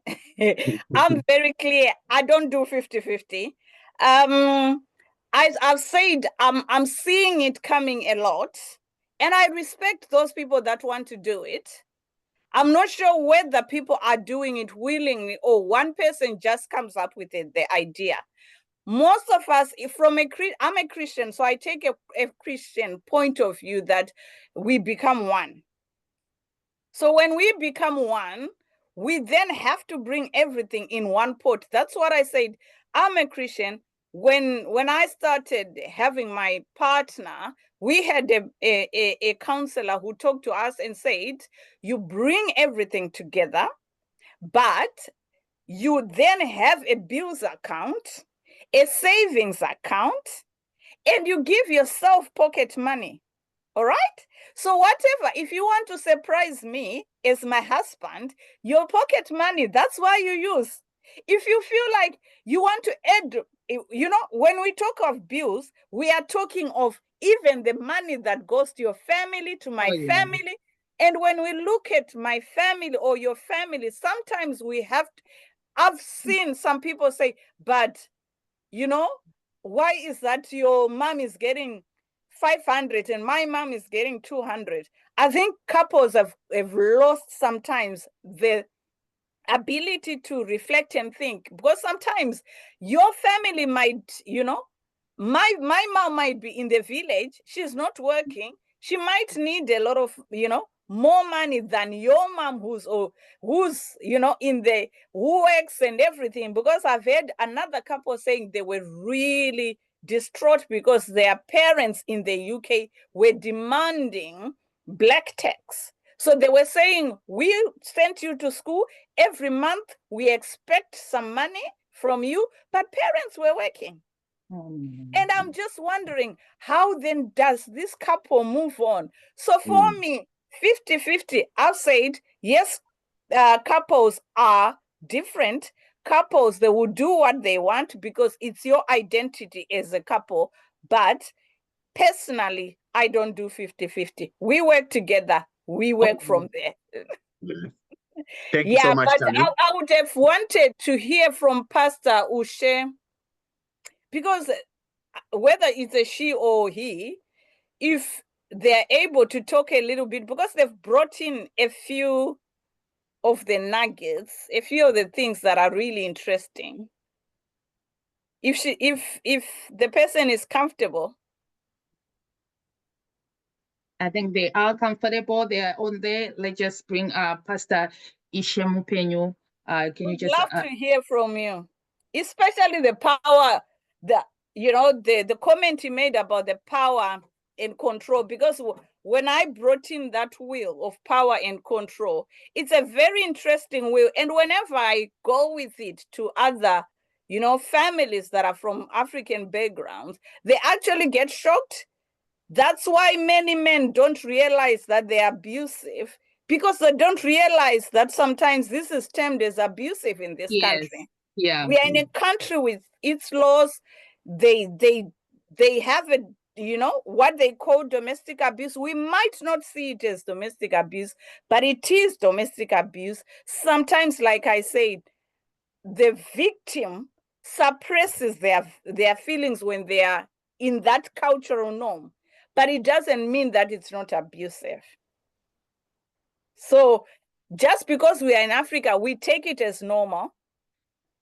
I'm very clear. I don't do 50-50. I've said I'm seeing it coming a lot, and I respect those people that want to do it. I'm not sure whether people are doing it willingly or one person just comes up with the idea. Most of us, I'm a Christian, so I take a Christian point of view that we become one. So when we become one, we then have to bring everything in one pot. That's what I said. I'm a Christian. When I started having my partner, we had a counselor who talked to us and said, you bring everything together, but you then have a bills account, a savings account, and you give yourself pocket money. All right. So whatever, if you want to surprise me as my husband, your pocket money, that's why you use. If you feel like you want to add, you know, when we talk of bills, we are talking of even the money that goes to your family, to my family. And when we look at my family or your family, sometimes we have to, I've seen some people say, but you know, why is that your mom is getting 500 and my mom is getting 200? I think couples have lost sometimes the ability to reflect and think, because sometimes your family might, you know, my mom might be in the village, she's not working, she might need a lot of, you know, more money than your mom who's you know, in the who works and everything. Because I've heard another couple saying they were really distraught because their parents in the UK were demanding black tax. So they were saying, we sent you to school, every month we expect some money from you, but parents were working. And I'm just wondering, how then does this couple move on? So for me, 50-50, I've said, yes, couples are different. Couples, they will do what they want because it's your identity as a couple. But personally, I don't do 50-50. We work together. We work from there. Thank you so much, but Tammy. I would have wanted to hear from Pastor Ushe, because whether it's a she or he, if they're able to talk a little bit, because they've brought in a few of the nuggets, a few of the things that are really interesting. If the person is comfortable. I think they are comfortable. They are on there. Let's just bring Pastor Ishemupenyu. Can you just love to hear from you, especially the power, the comment you made about the power and control, because when I brought in that wheel of power and control, it's a very interesting wheel. And whenever I go with it to other, families that are from African backgrounds, they actually get shocked. That's why many men don't realize that they're abusive, because they don't realize that sometimes this is termed as abusive in this country. Yeah. We are in a country with its laws. They have a, what they call domestic abuse. We might not see it as domestic abuse, but it is domestic abuse. Sometimes, like I said, the victim suppresses their feelings when they are in that cultural norm, but it doesn't mean that it's not abusive. So just because we are in Africa, we take it as normal,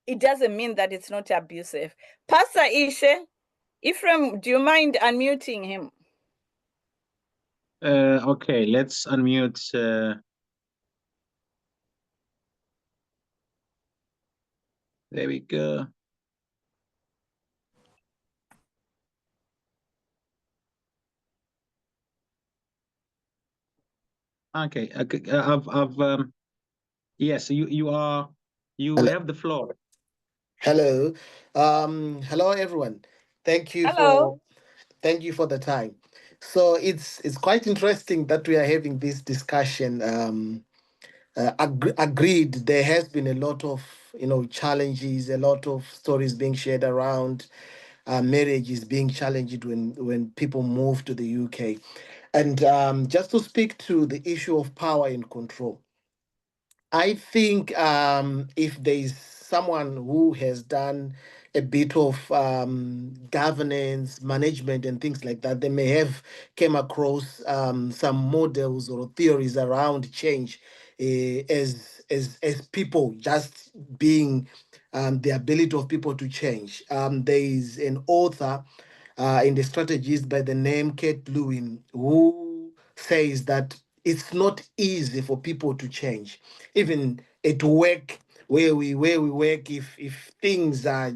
it doesn't mean that it's not abusive. Pastor Ishe, Ephraim, do you mind unmuting him? Okay, let's unmute. There we go. Okay, yes, you have the floor. Hello. Hello everyone. Thank you for the time. So it's quite interesting that we are having this discussion. Agreed, there has been a lot of challenges, a lot of stories being shared around marriage is being challenged when people move to the UK. And just to speak to the issue of power and control, I think if there is someone who has done a bit of governance, management, and things like that, they may have came across some models or theories around change as people just being the ability of people to change. There is an author in the strategist by the name Kate Lewin who says that it's not easy for people to change, even at work where we work. If things are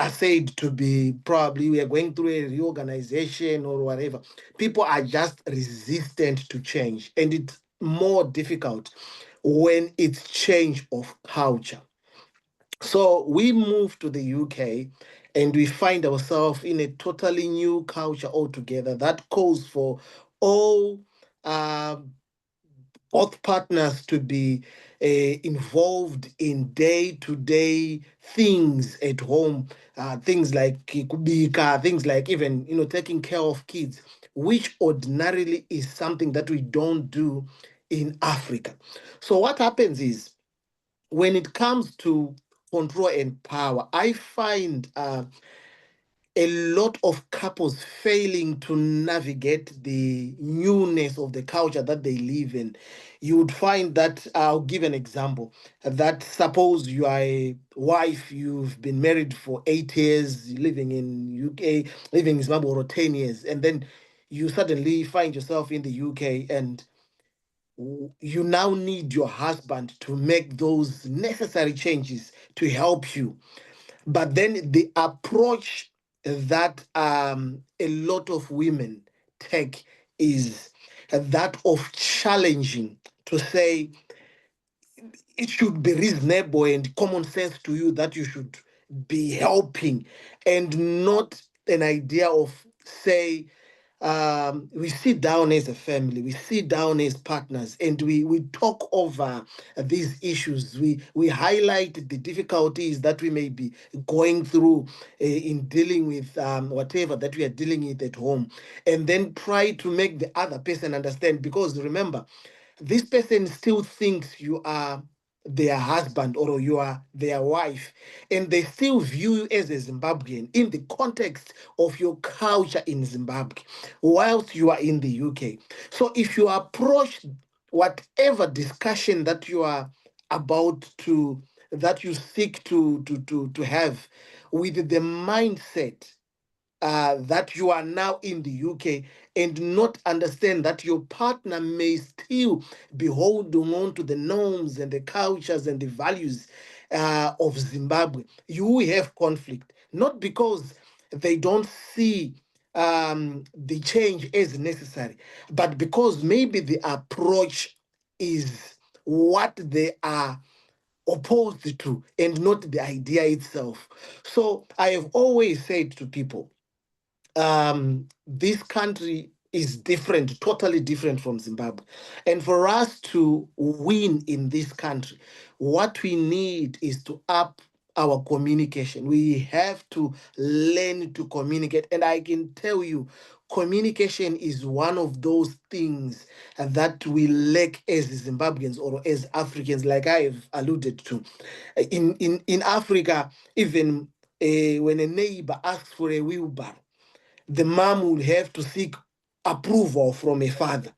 said to be, probably we are going through a reorganization or whatever, people are just resistant to change, and it's more difficult when it's change of culture. So we moved to the UK and we find ourselves in a totally new culture altogether that calls for all both partners to be involved in day-to-day things at home, things like kubika, things like even taking care of kids, which ordinarily is something that we don't do in Africa. So what happens is, when it comes to control and power, I find a lot of couples failing to navigate the newness of the culture that they live in. You would find that, I'll give an example, that suppose you are a wife, you've been married for 8 years, living in UK, living in Zimbabwe for 10 years, and then you suddenly find yourself in the UK, and you now need your husband to make those necessary changes to help you. But then the approach that a lot of women take is that of challenging, to say it should be reasonable and common sense to you that you should be helping, and not an idea of, say, we sit down as a family, we sit down as partners, and we talk over these issues. We highlight the difficulties that we may be going through in dealing with whatever that we are dealing with at home, and then try to make the other person understand. Because remember, this person still thinks you are their husband or you are their wife, and they still view you as a Zimbabwean in the context of your culture in Zimbabwe whilst you are in the UK. So if you approach whatever discussion that you are about to, that you seek to have, with the mindset that you are now in the UK, and not understand that your partner may still be holding on to the norms and the cultures and the values of Zimbabwe, you will have conflict. Not because they don't see the change as necessary, but because maybe the approach is what they are opposed to and not the idea itself. So I have always said to people, this country is different, totally different from Zimbabwe. And for us to win in this country, what we need is to up our communication. We have to learn to communicate. And I can tell you, communication is one of those things that we lack as Zimbabweans or as Africans, like I've alluded to. In Africa, even when a neighbor asks for a wheelbarrow, the mom will have to seek approval from a father,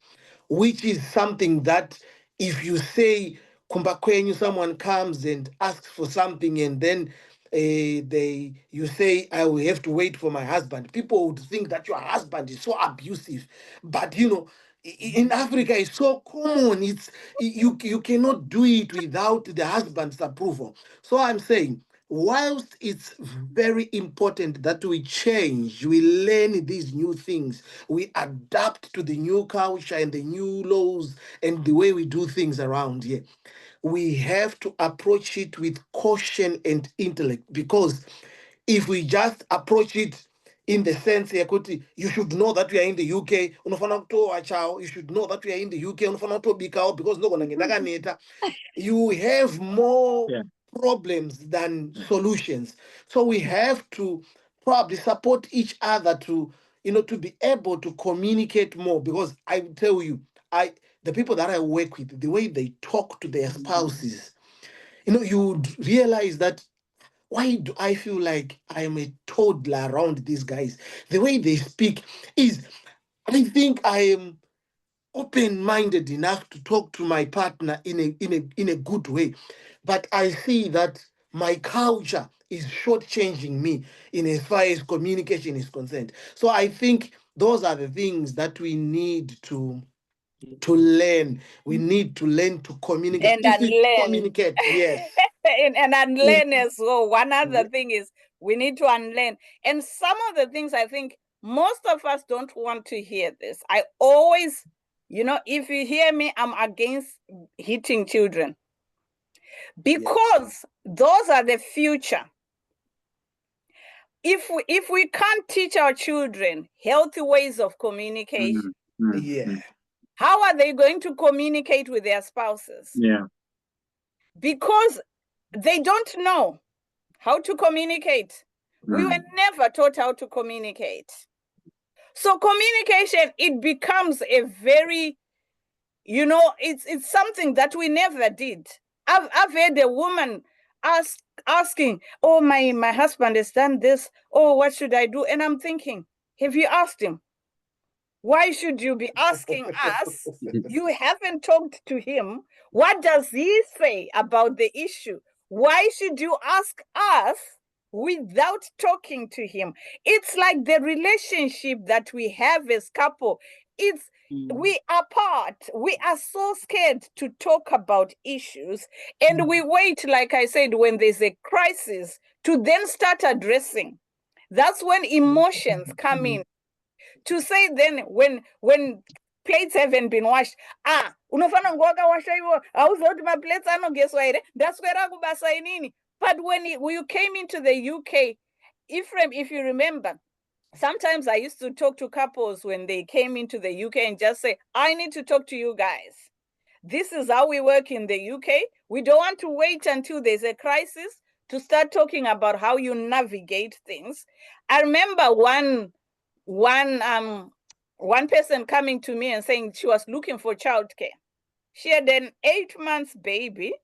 which is something that, if you say kumbakwenyu, someone comes and asks for something, and then you say, I will have to wait for my husband, people would think that your husband is so abusive. But in Africa, it's so common. It's you cannot do it without the husband's approval. So I'm saying, whilst it's very important that we change, we learn these new things, we adapt to the new culture and the new laws and the way we do things around here, we have to approach it with caution and intellect. Because if we just approach it in the sense yekuti, you should know that we are in the UK, unofana kutoa chao, you should know that we are in the UK, unofana kutobikao because no neta, you have more problems than solutions. So we have to probably support each other to to be able to communicate more. Because I will tell you, the people that I work with, the way they talk to their spouses, you would realize that, why do I feel like I am a toddler around these guys? The way they speak is, I think I am open-minded enough to talk to my partner in a good way, but I see that my culture is shortchanging me in as far as communication is concerned. So I think those are the things that we need to learn. We need to learn to communicate. And unlearn. Communicate, yes. and unlearn as well. One other thing is, we need to unlearn. And some of the things, I think most of us don't want to hear this. I always, if you hear me, I'm against hitting children, because those are the future. If we can't teach our children healthy ways of communication, Yeah. How are they going to communicate with their spouses? Yeah. Because they don't know how to communicate. We were never taught how to communicate. So communication, it becomes a very, it's something that we never did. I've heard a woman asking, oh, my husband has done this. Oh, what should I do? And I'm thinking, have you asked him? Why should you be asking us? You haven't talked to him. What does he say about the issue? Why should you ask us without talking to him? It's like the relationship that we have as couple. We are apart. We are so scared to talk about issues. And we wait, like I said, when there's a crisis to then start addressing. That's when emotions come in. To say then when plates haven't been washed, unofana ngoka washa iwo auzoti ma plates anogeswa ere ndaswera kubasa inini. But when you came into the UK, Ephraim, if you remember, sometimes I used to talk to couples when they came into the UK and just say, I need to talk to you guys. This is how we work in the UK. We don't want to wait until there's a crisis to start talking about how you navigate things. I remember one person coming to me and saying she was looking for childcare. She had an 8-month baby.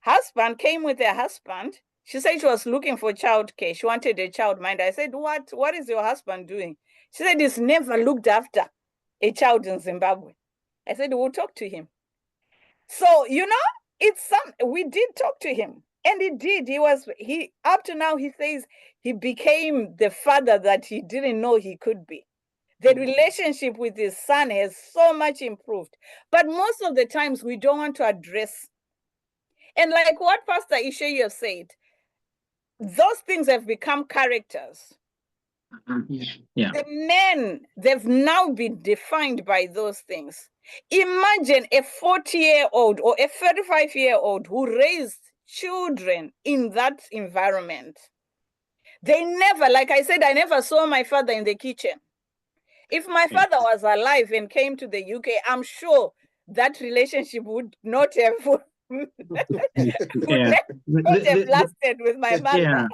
Husband came with her husband. She said she was looking for childcare. She wanted a childminder. I said, what is your husband doing? She said, he's never looked after a child in Zimbabwe. I said, we'll talk to him. So, we did talk to him. And he did. Up to now, he says he became the father that he didn't know he could be. The relationship with his son has so much improved. But most of the times we don't want to address. And like what Pastor Ishe have said, those things have become characters. Yeah. The men, they've now been defined by those things. Imagine a 40-year-old or a 35-year-old who raised children in that environment. They never, like I said, I never saw my father in the kitchen. If my father was alive and came to the UK, I'm sure that relationship would not have, have lasted with my mother. Yeah.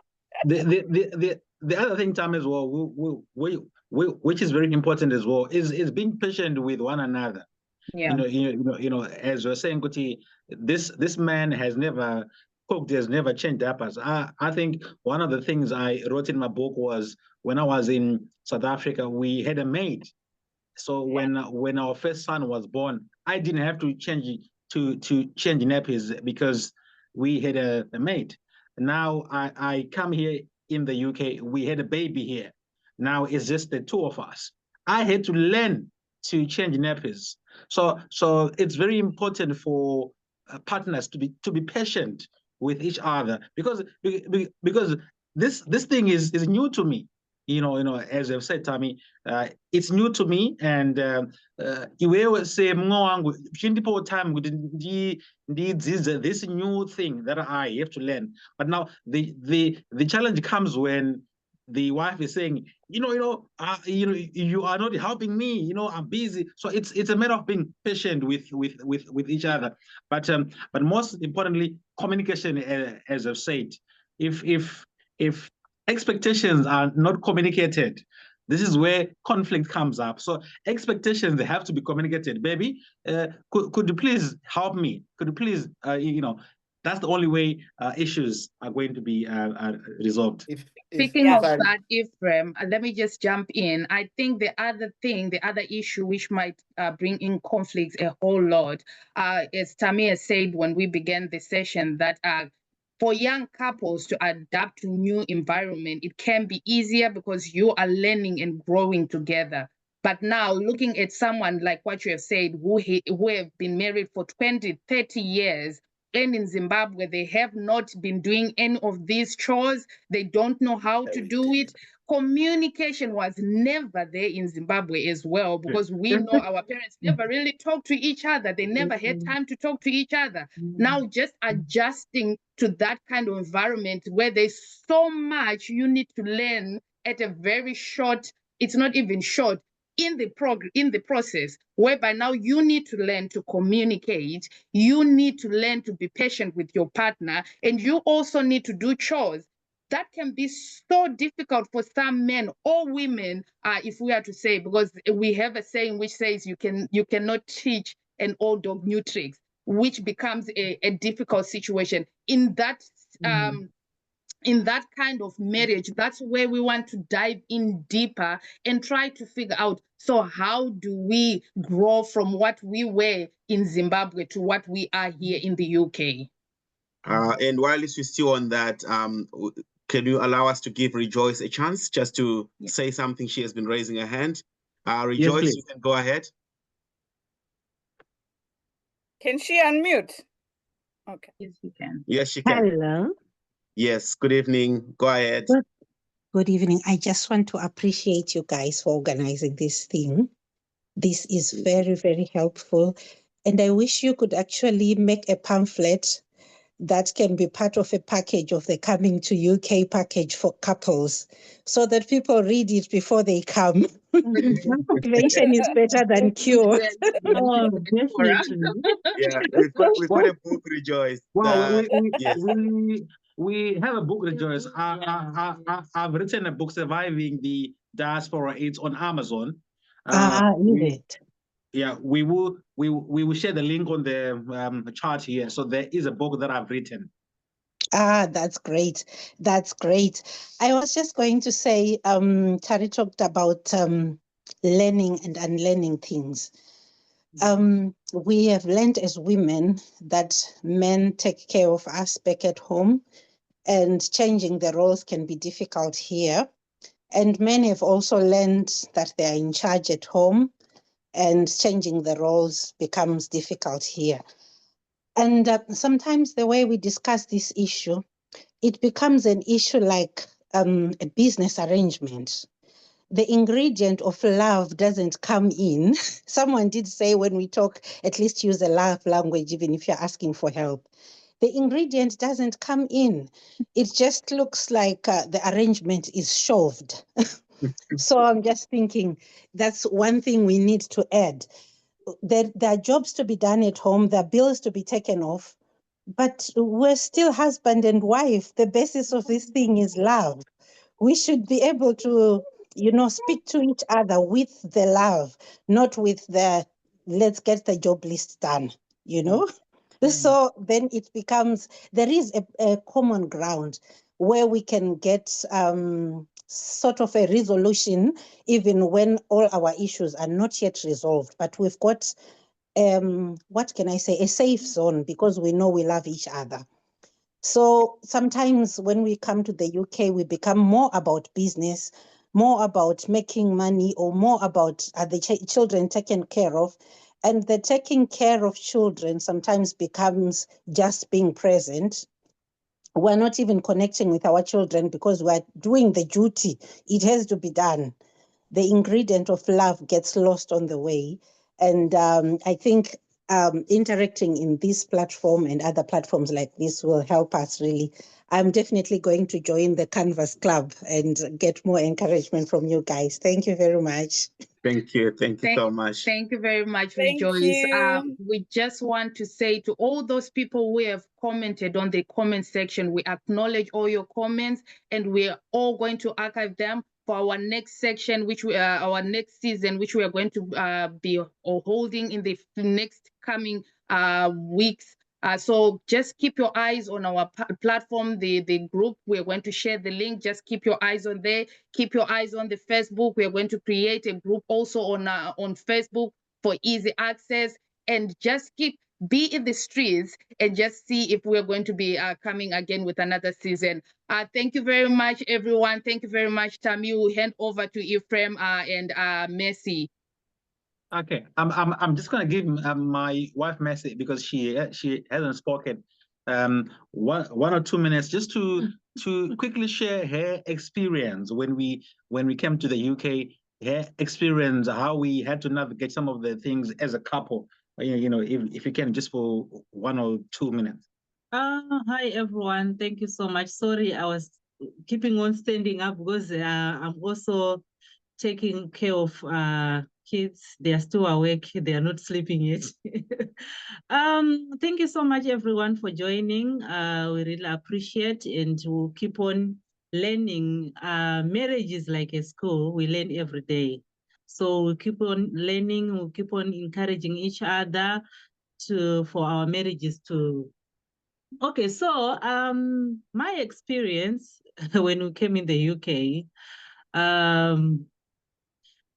The other thing, Tom, as well, which is very important as well, is being patient with one another. Yeah. As you're saying, Kuti, this man has never cooked, has never changed diapers. I think one of the things I wrote in my book was when I was in South Africa, we had a maid. So when our first son was born, I didn't have to change nappies because we had a maid. Now I come here in the UK, we had a baby here. Now it's just the two of us. I had to learn to change nappies. So it's very important for partners to be patient with each other because this thing is new to me. As I've said, Tammy, it's new to me, and iwewe say mngo wangu time this new thing that I have to learn. But now the challenge comes when the wife is saying, you are not helping me. I'm busy. So it's a matter of being patient with each other. But most importantly, communication, as I've said, if expectations are not communicated, this is where conflict comes up. So expectations, they have to be communicated. Baby, could you please help me? Could you please, that's the only way issues are going to be resolved. Speaking of that, Ephraim, let me just jump in. I think the other issue which might bring in conflicts a whole lot, as Tamir said when we began the session, that for young couples to adapt to new environment, it can be easier because you are learning and growing together. But now looking at someone like what you have said, who have been married for 20, 30 years, and in Zimbabwe, they have not been doing any of these chores. They don't know how to do it. Communication was never there in Zimbabwe as well, because we know our parents never really talked to each other. They never had time to talk to each other. Now, just adjusting to that kind of environment where there's so much you need to learn at a very short, it's not even short, in the process, whereby now you need to learn to communicate, you need to learn to be patient with your partner, and you also need to do chores. That can be so difficult for some men or women, if we are to say, because we have a saying which says you cannot teach an old dog new tricks, which becomes a difficult situation. In that kind of marriage, that's where we want to dive in deeper and try to figure out, so how do we grow from what we were in Zimbabwe to what we are here in the UK? And while we're still on that, can you allow us to give Rejoice a chance just to say something? She has been raising her hand. Rejoice, Yes, you can go ahead. Can she unmute? Okay. Yes, you can. Yes, she can. Hello. Yes, good evening. Go ahead. Good evening. I just want to appreciate you guys for organizing this thing. This is very, very helpful. And I wish you could actually make a pamphlet that can be part of a package of the Coming to UK package for couples, so that people read it before they come. Prevention is better than cure. Oh, definitely. Yeah, we've got a book, Rejoice. Wow, Yes. we have a book, Rejoice. I've written a book, Surviving the Diaspora. It's on Amazon. Is it? Yeah, we will share the link on the chart here. So there is a book that I've written. That's great. That's great. I was just going to say, Tari talked about learning and unlearning things. We have learned as women that men take care of us back at home, and changing the roles can be difficult here. And men have also learned that they are in charge at home, and changing the roles becomes difficult here. And sometimes the way we discuss this issue, it becomes an issue like a business arrangement. The ingredient of love doesn't come in. Someone did say when we talk, at least use a love language, even if you're asking for help. The ingredient doesn't come in. It just looks like the arrangement is shoved. So I'm just thinking that's one thing we need to add. There are jobs to be done at home, there are bills to be taken off, but we're still husband and wife. The basis of this thing is love. We should be able to, speak to each other with the love, not with the let's get the job list done, So then it becomes, there is a common ground where we can get sort of a resolution, even when all our issues are not yet resolved. But we've got, what can I say, a safe zone, because we know we love each other. So sometimes when we come to the UK, we become more about business, more about making money, or more about the children taken care of. And the taking care of children sometimes becomes just being present. We're not even connecting with our children because we're doing the duty. It has to be done. The ingredient of love gets lost on the way. And I think interacting in this platform and other platforms like this will help us really. I'm definitely going to join the Canvas Club and get more encouragement from you guys. Thank you very much. Thank you. Thank you so much. Thank you very much, Thank Rejoice. you. We just want to say to all those people who have commented on the comment section, we acknowledge all your comments, and we are all going to archive them for our next section, our next season, which we are going to be holding in the next coming weeks. So just keep your eyes on our platform, the group. We're going to share the link. Just keep your eyes on there. Keep your eyes on the Facebook. We're going to create a group also on Facebook for easy access. And just be in the streets and just see if we're going to be coming again with another season. Thank you very much, everyone. Thank you very much, Tammy. We'll hand over to Ephraim and Mercy. Okay, I'm just gonna give my wife Mercy, because she hasn't spoken. 1 or 2 minutes just to quickly share her experience when we came to the UK. Her experience, how we had to navigate some of the things as a couple. If you can, just for 1 or 2 minutes. Hi everyone, thank you so much. Sorry, I was keeping on standing up because I'm also taking care of kids. They are still awake. They are not sleeping yet. Thank you so much, everyone, for joining. We really appreciate, and we'll keep on learning. Marriage is like a school. We learn every day. So we'll keep on learning. We'll keep on encouraging each other for our marriages to. Okay, so my experience when we came in the UK,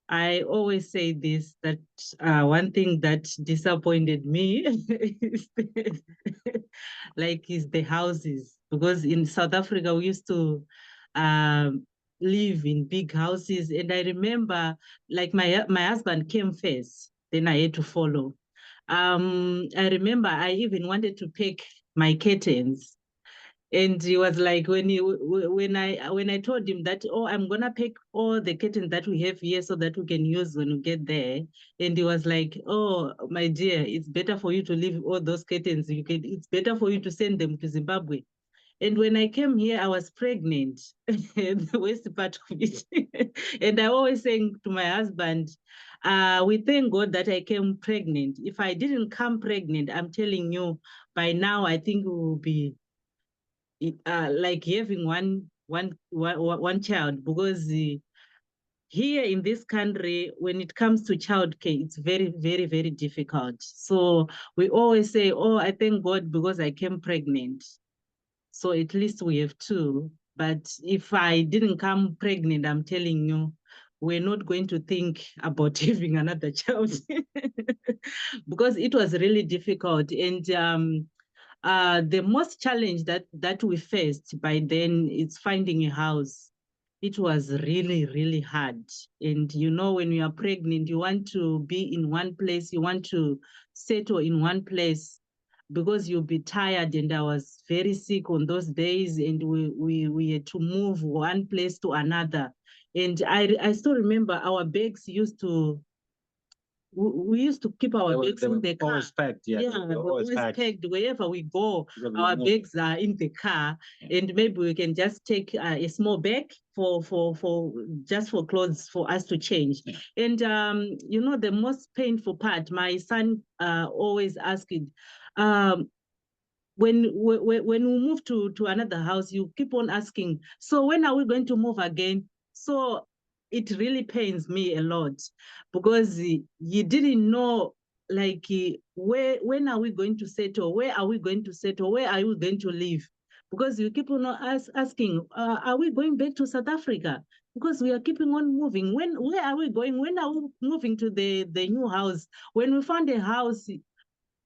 I always say this, that one thing that disappointed me is the houses, because in South Africa we used to live in big houses, and I remember like my husband came first, then I had to follow. I remember I even wanted to pick my curtains. And he was like, when I told him that, oh, I'm gonna pick all the curtains that we have here so that we can use when we get there. And he was like, oh, my dear, it's better for you to leave all those curtains. It's better for you to send them to Zimbabwe. And when I came here, I was pregnant, the worst part of it. And I always saying to my husband, we thank God that I came pregnant. If I didn't come pregnant, I'm telling you, by now, I think we will be like having one child, because here in this country, when it comes to childcare, it's very, very, very difficult. So we always say, oh, I thank God because I came pregnant. So at least we have two. But if I didn't come pregnant, I'm telling you, we're not going to think about having another child because it was really difficult. And the most challenge that we faced by then is finding a house. It was really, really hard. And you know, when you are pregnant, you want to be in one place, you want to settle in one place because you'll be tired. And I was very sick on those days, and we had to move one place to another. And I still remember our bags used to, we used to keep our bags in the car. Always packed, yeah. Yeah, always packed. Wherever we go, our bags are in the car, and maybe we can just take a small bag for just for clothes for us to change. And you know, the most painful part, my son always asked, when we move to another house, you keep on asking, so when are we going to move again? So it really pains me a lot, because you didn't know, like, when are we going to settle? Where are we going to settle? Where are we going to live? Because you keep on asking, are we going back to South Africa? Because we are keeping on moving. Where are we going? When are we moving to the new house? When we found a house, he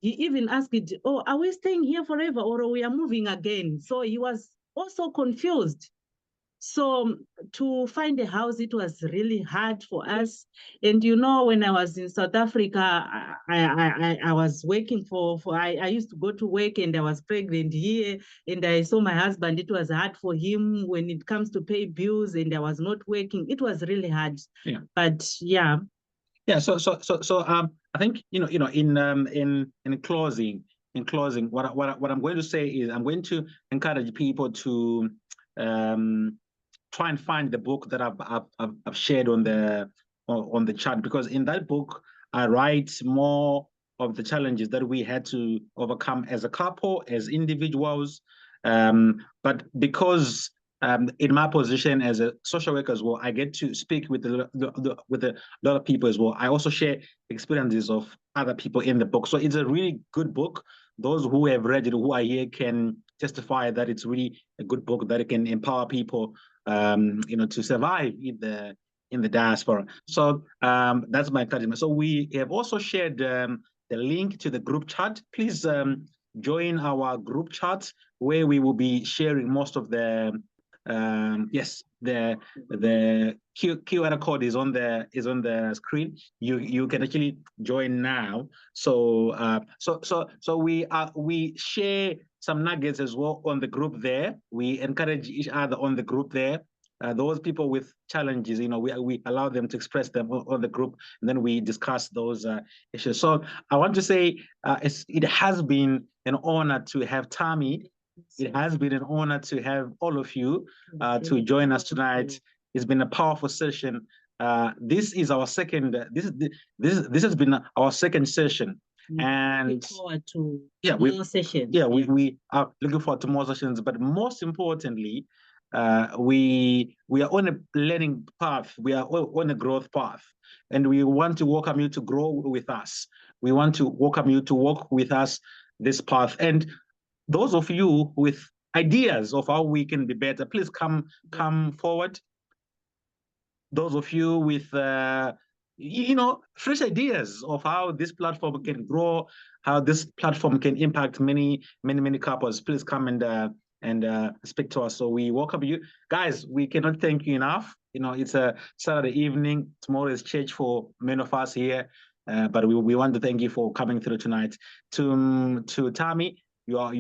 even asked, oh, are we staying here forever or we are moving again? So he was also confused. So to find a house, it was really hard for us. And you know, when I was in South Africa, I was working I used to go to work, and I was pregnant here, and I saw my husband. It was hard for him when it comes to pay bills, and I was not working. It was really hard. Yeah. But yeah. Yeah. So I think in closing, what I'm going to say is, I'm going to encourage people to try and find the book that I've shared on the chat, because in that book I write more of the challenges that we had to overcome as a couple, as individuals, but because in my position as a social worker as well, I get to speak with a lot of people as well. I also share experiences of other people in the book. So it's a really good book. Those who have read it, who are here, can testify that it's really a good book that can empower people, to survive in the diaspora. So that's my encouragement. So we have also shared the link to the group chat. Please join our group chat, where we will be sharing most of the the QR code is on the screen. You can actually join now. So we share some nuggets as well on the group there. We encourage each other on the group there. Those people with challenges, we allow them to express them on the group, and then we discuss those issues. So I want to say it has been an honor to have Tammy. It has been an honor to have all of you to join us tonight. It's been a powerful session. This is our second. This has been our second session, and looking forward to more sessions. We are looking forward to more sessions. But most importantly, we are on a learning path. We are on a growth path, and we want to welcome you to grow with us. We want to welcome you to walk with us this path. And those of you with ideas of how we can be better, please come forward. Those of you with fresh ideas of how this platform can grow, how this platform can impact many couples, please come and speak to us. So we welcome you guys. We cannot thank you enough. It's a Saturday evening. Tomorrow is church for many of us here, but we want to thank you for coming through tonight. To Tammy, you are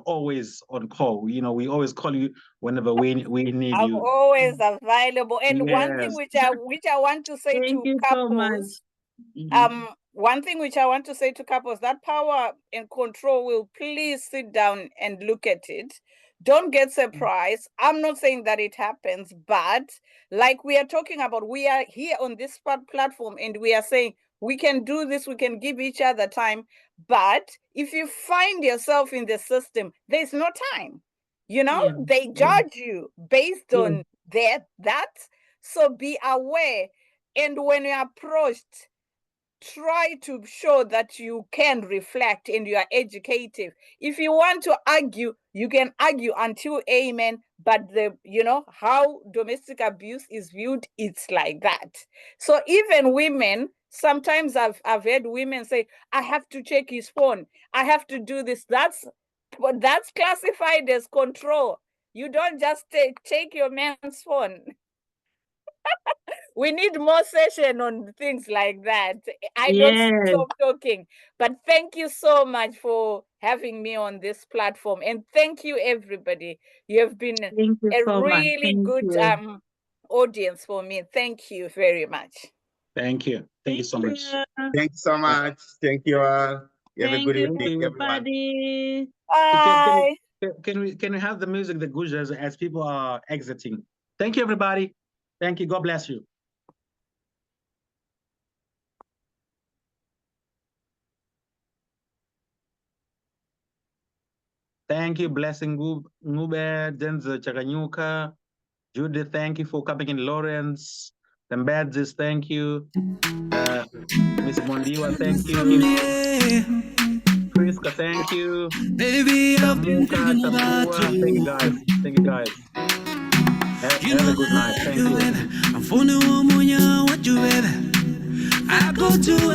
always on call. We always call you whenever we need I'm you. always available. And one thing Yes. which I want to say Thank to you so much. couples, one thing which I want to say to couples, that power and control will please sit down and look at it. Don't get surprised. I'm not saying that it happens, but like we are talking about, we are here on this platform and we are saying we can do this, we can give each other time. But if you find yourself in the system, there's no time. They judge you based on that. So be aware. And when you're approached, try to show that you can reflect and you are educative. If you want to argue, you can argue until amen. But how domestic abuse is viewed, it's like that. So even women, sometimes I've heard women say, I have to check his phone. I have to do this. That's classified as control. You don't just take your man's phone. We need more session on things like that. I don't stop talking, but thank you so much for having me on this platform. And thank you, everybody. You have been a really good audience for me. Thank you very much. Thank you. Thank you so much. Thank you so much. Thank you all. Have a good evening, everybody. Bye. Can we have the music, the Gujas, as people are exiting? Thank you, everybody. Thank you. God bless you. Thank you, Blessing Ngube, Denzel Chaganyuka, Judith, thank you for coming in, Lawrence, Mbadzis, thank you, Miss Mondiwa, thank you, Priska, thank you, Tamuka, Tapua, thank you guys, have a good night, thank you. I go to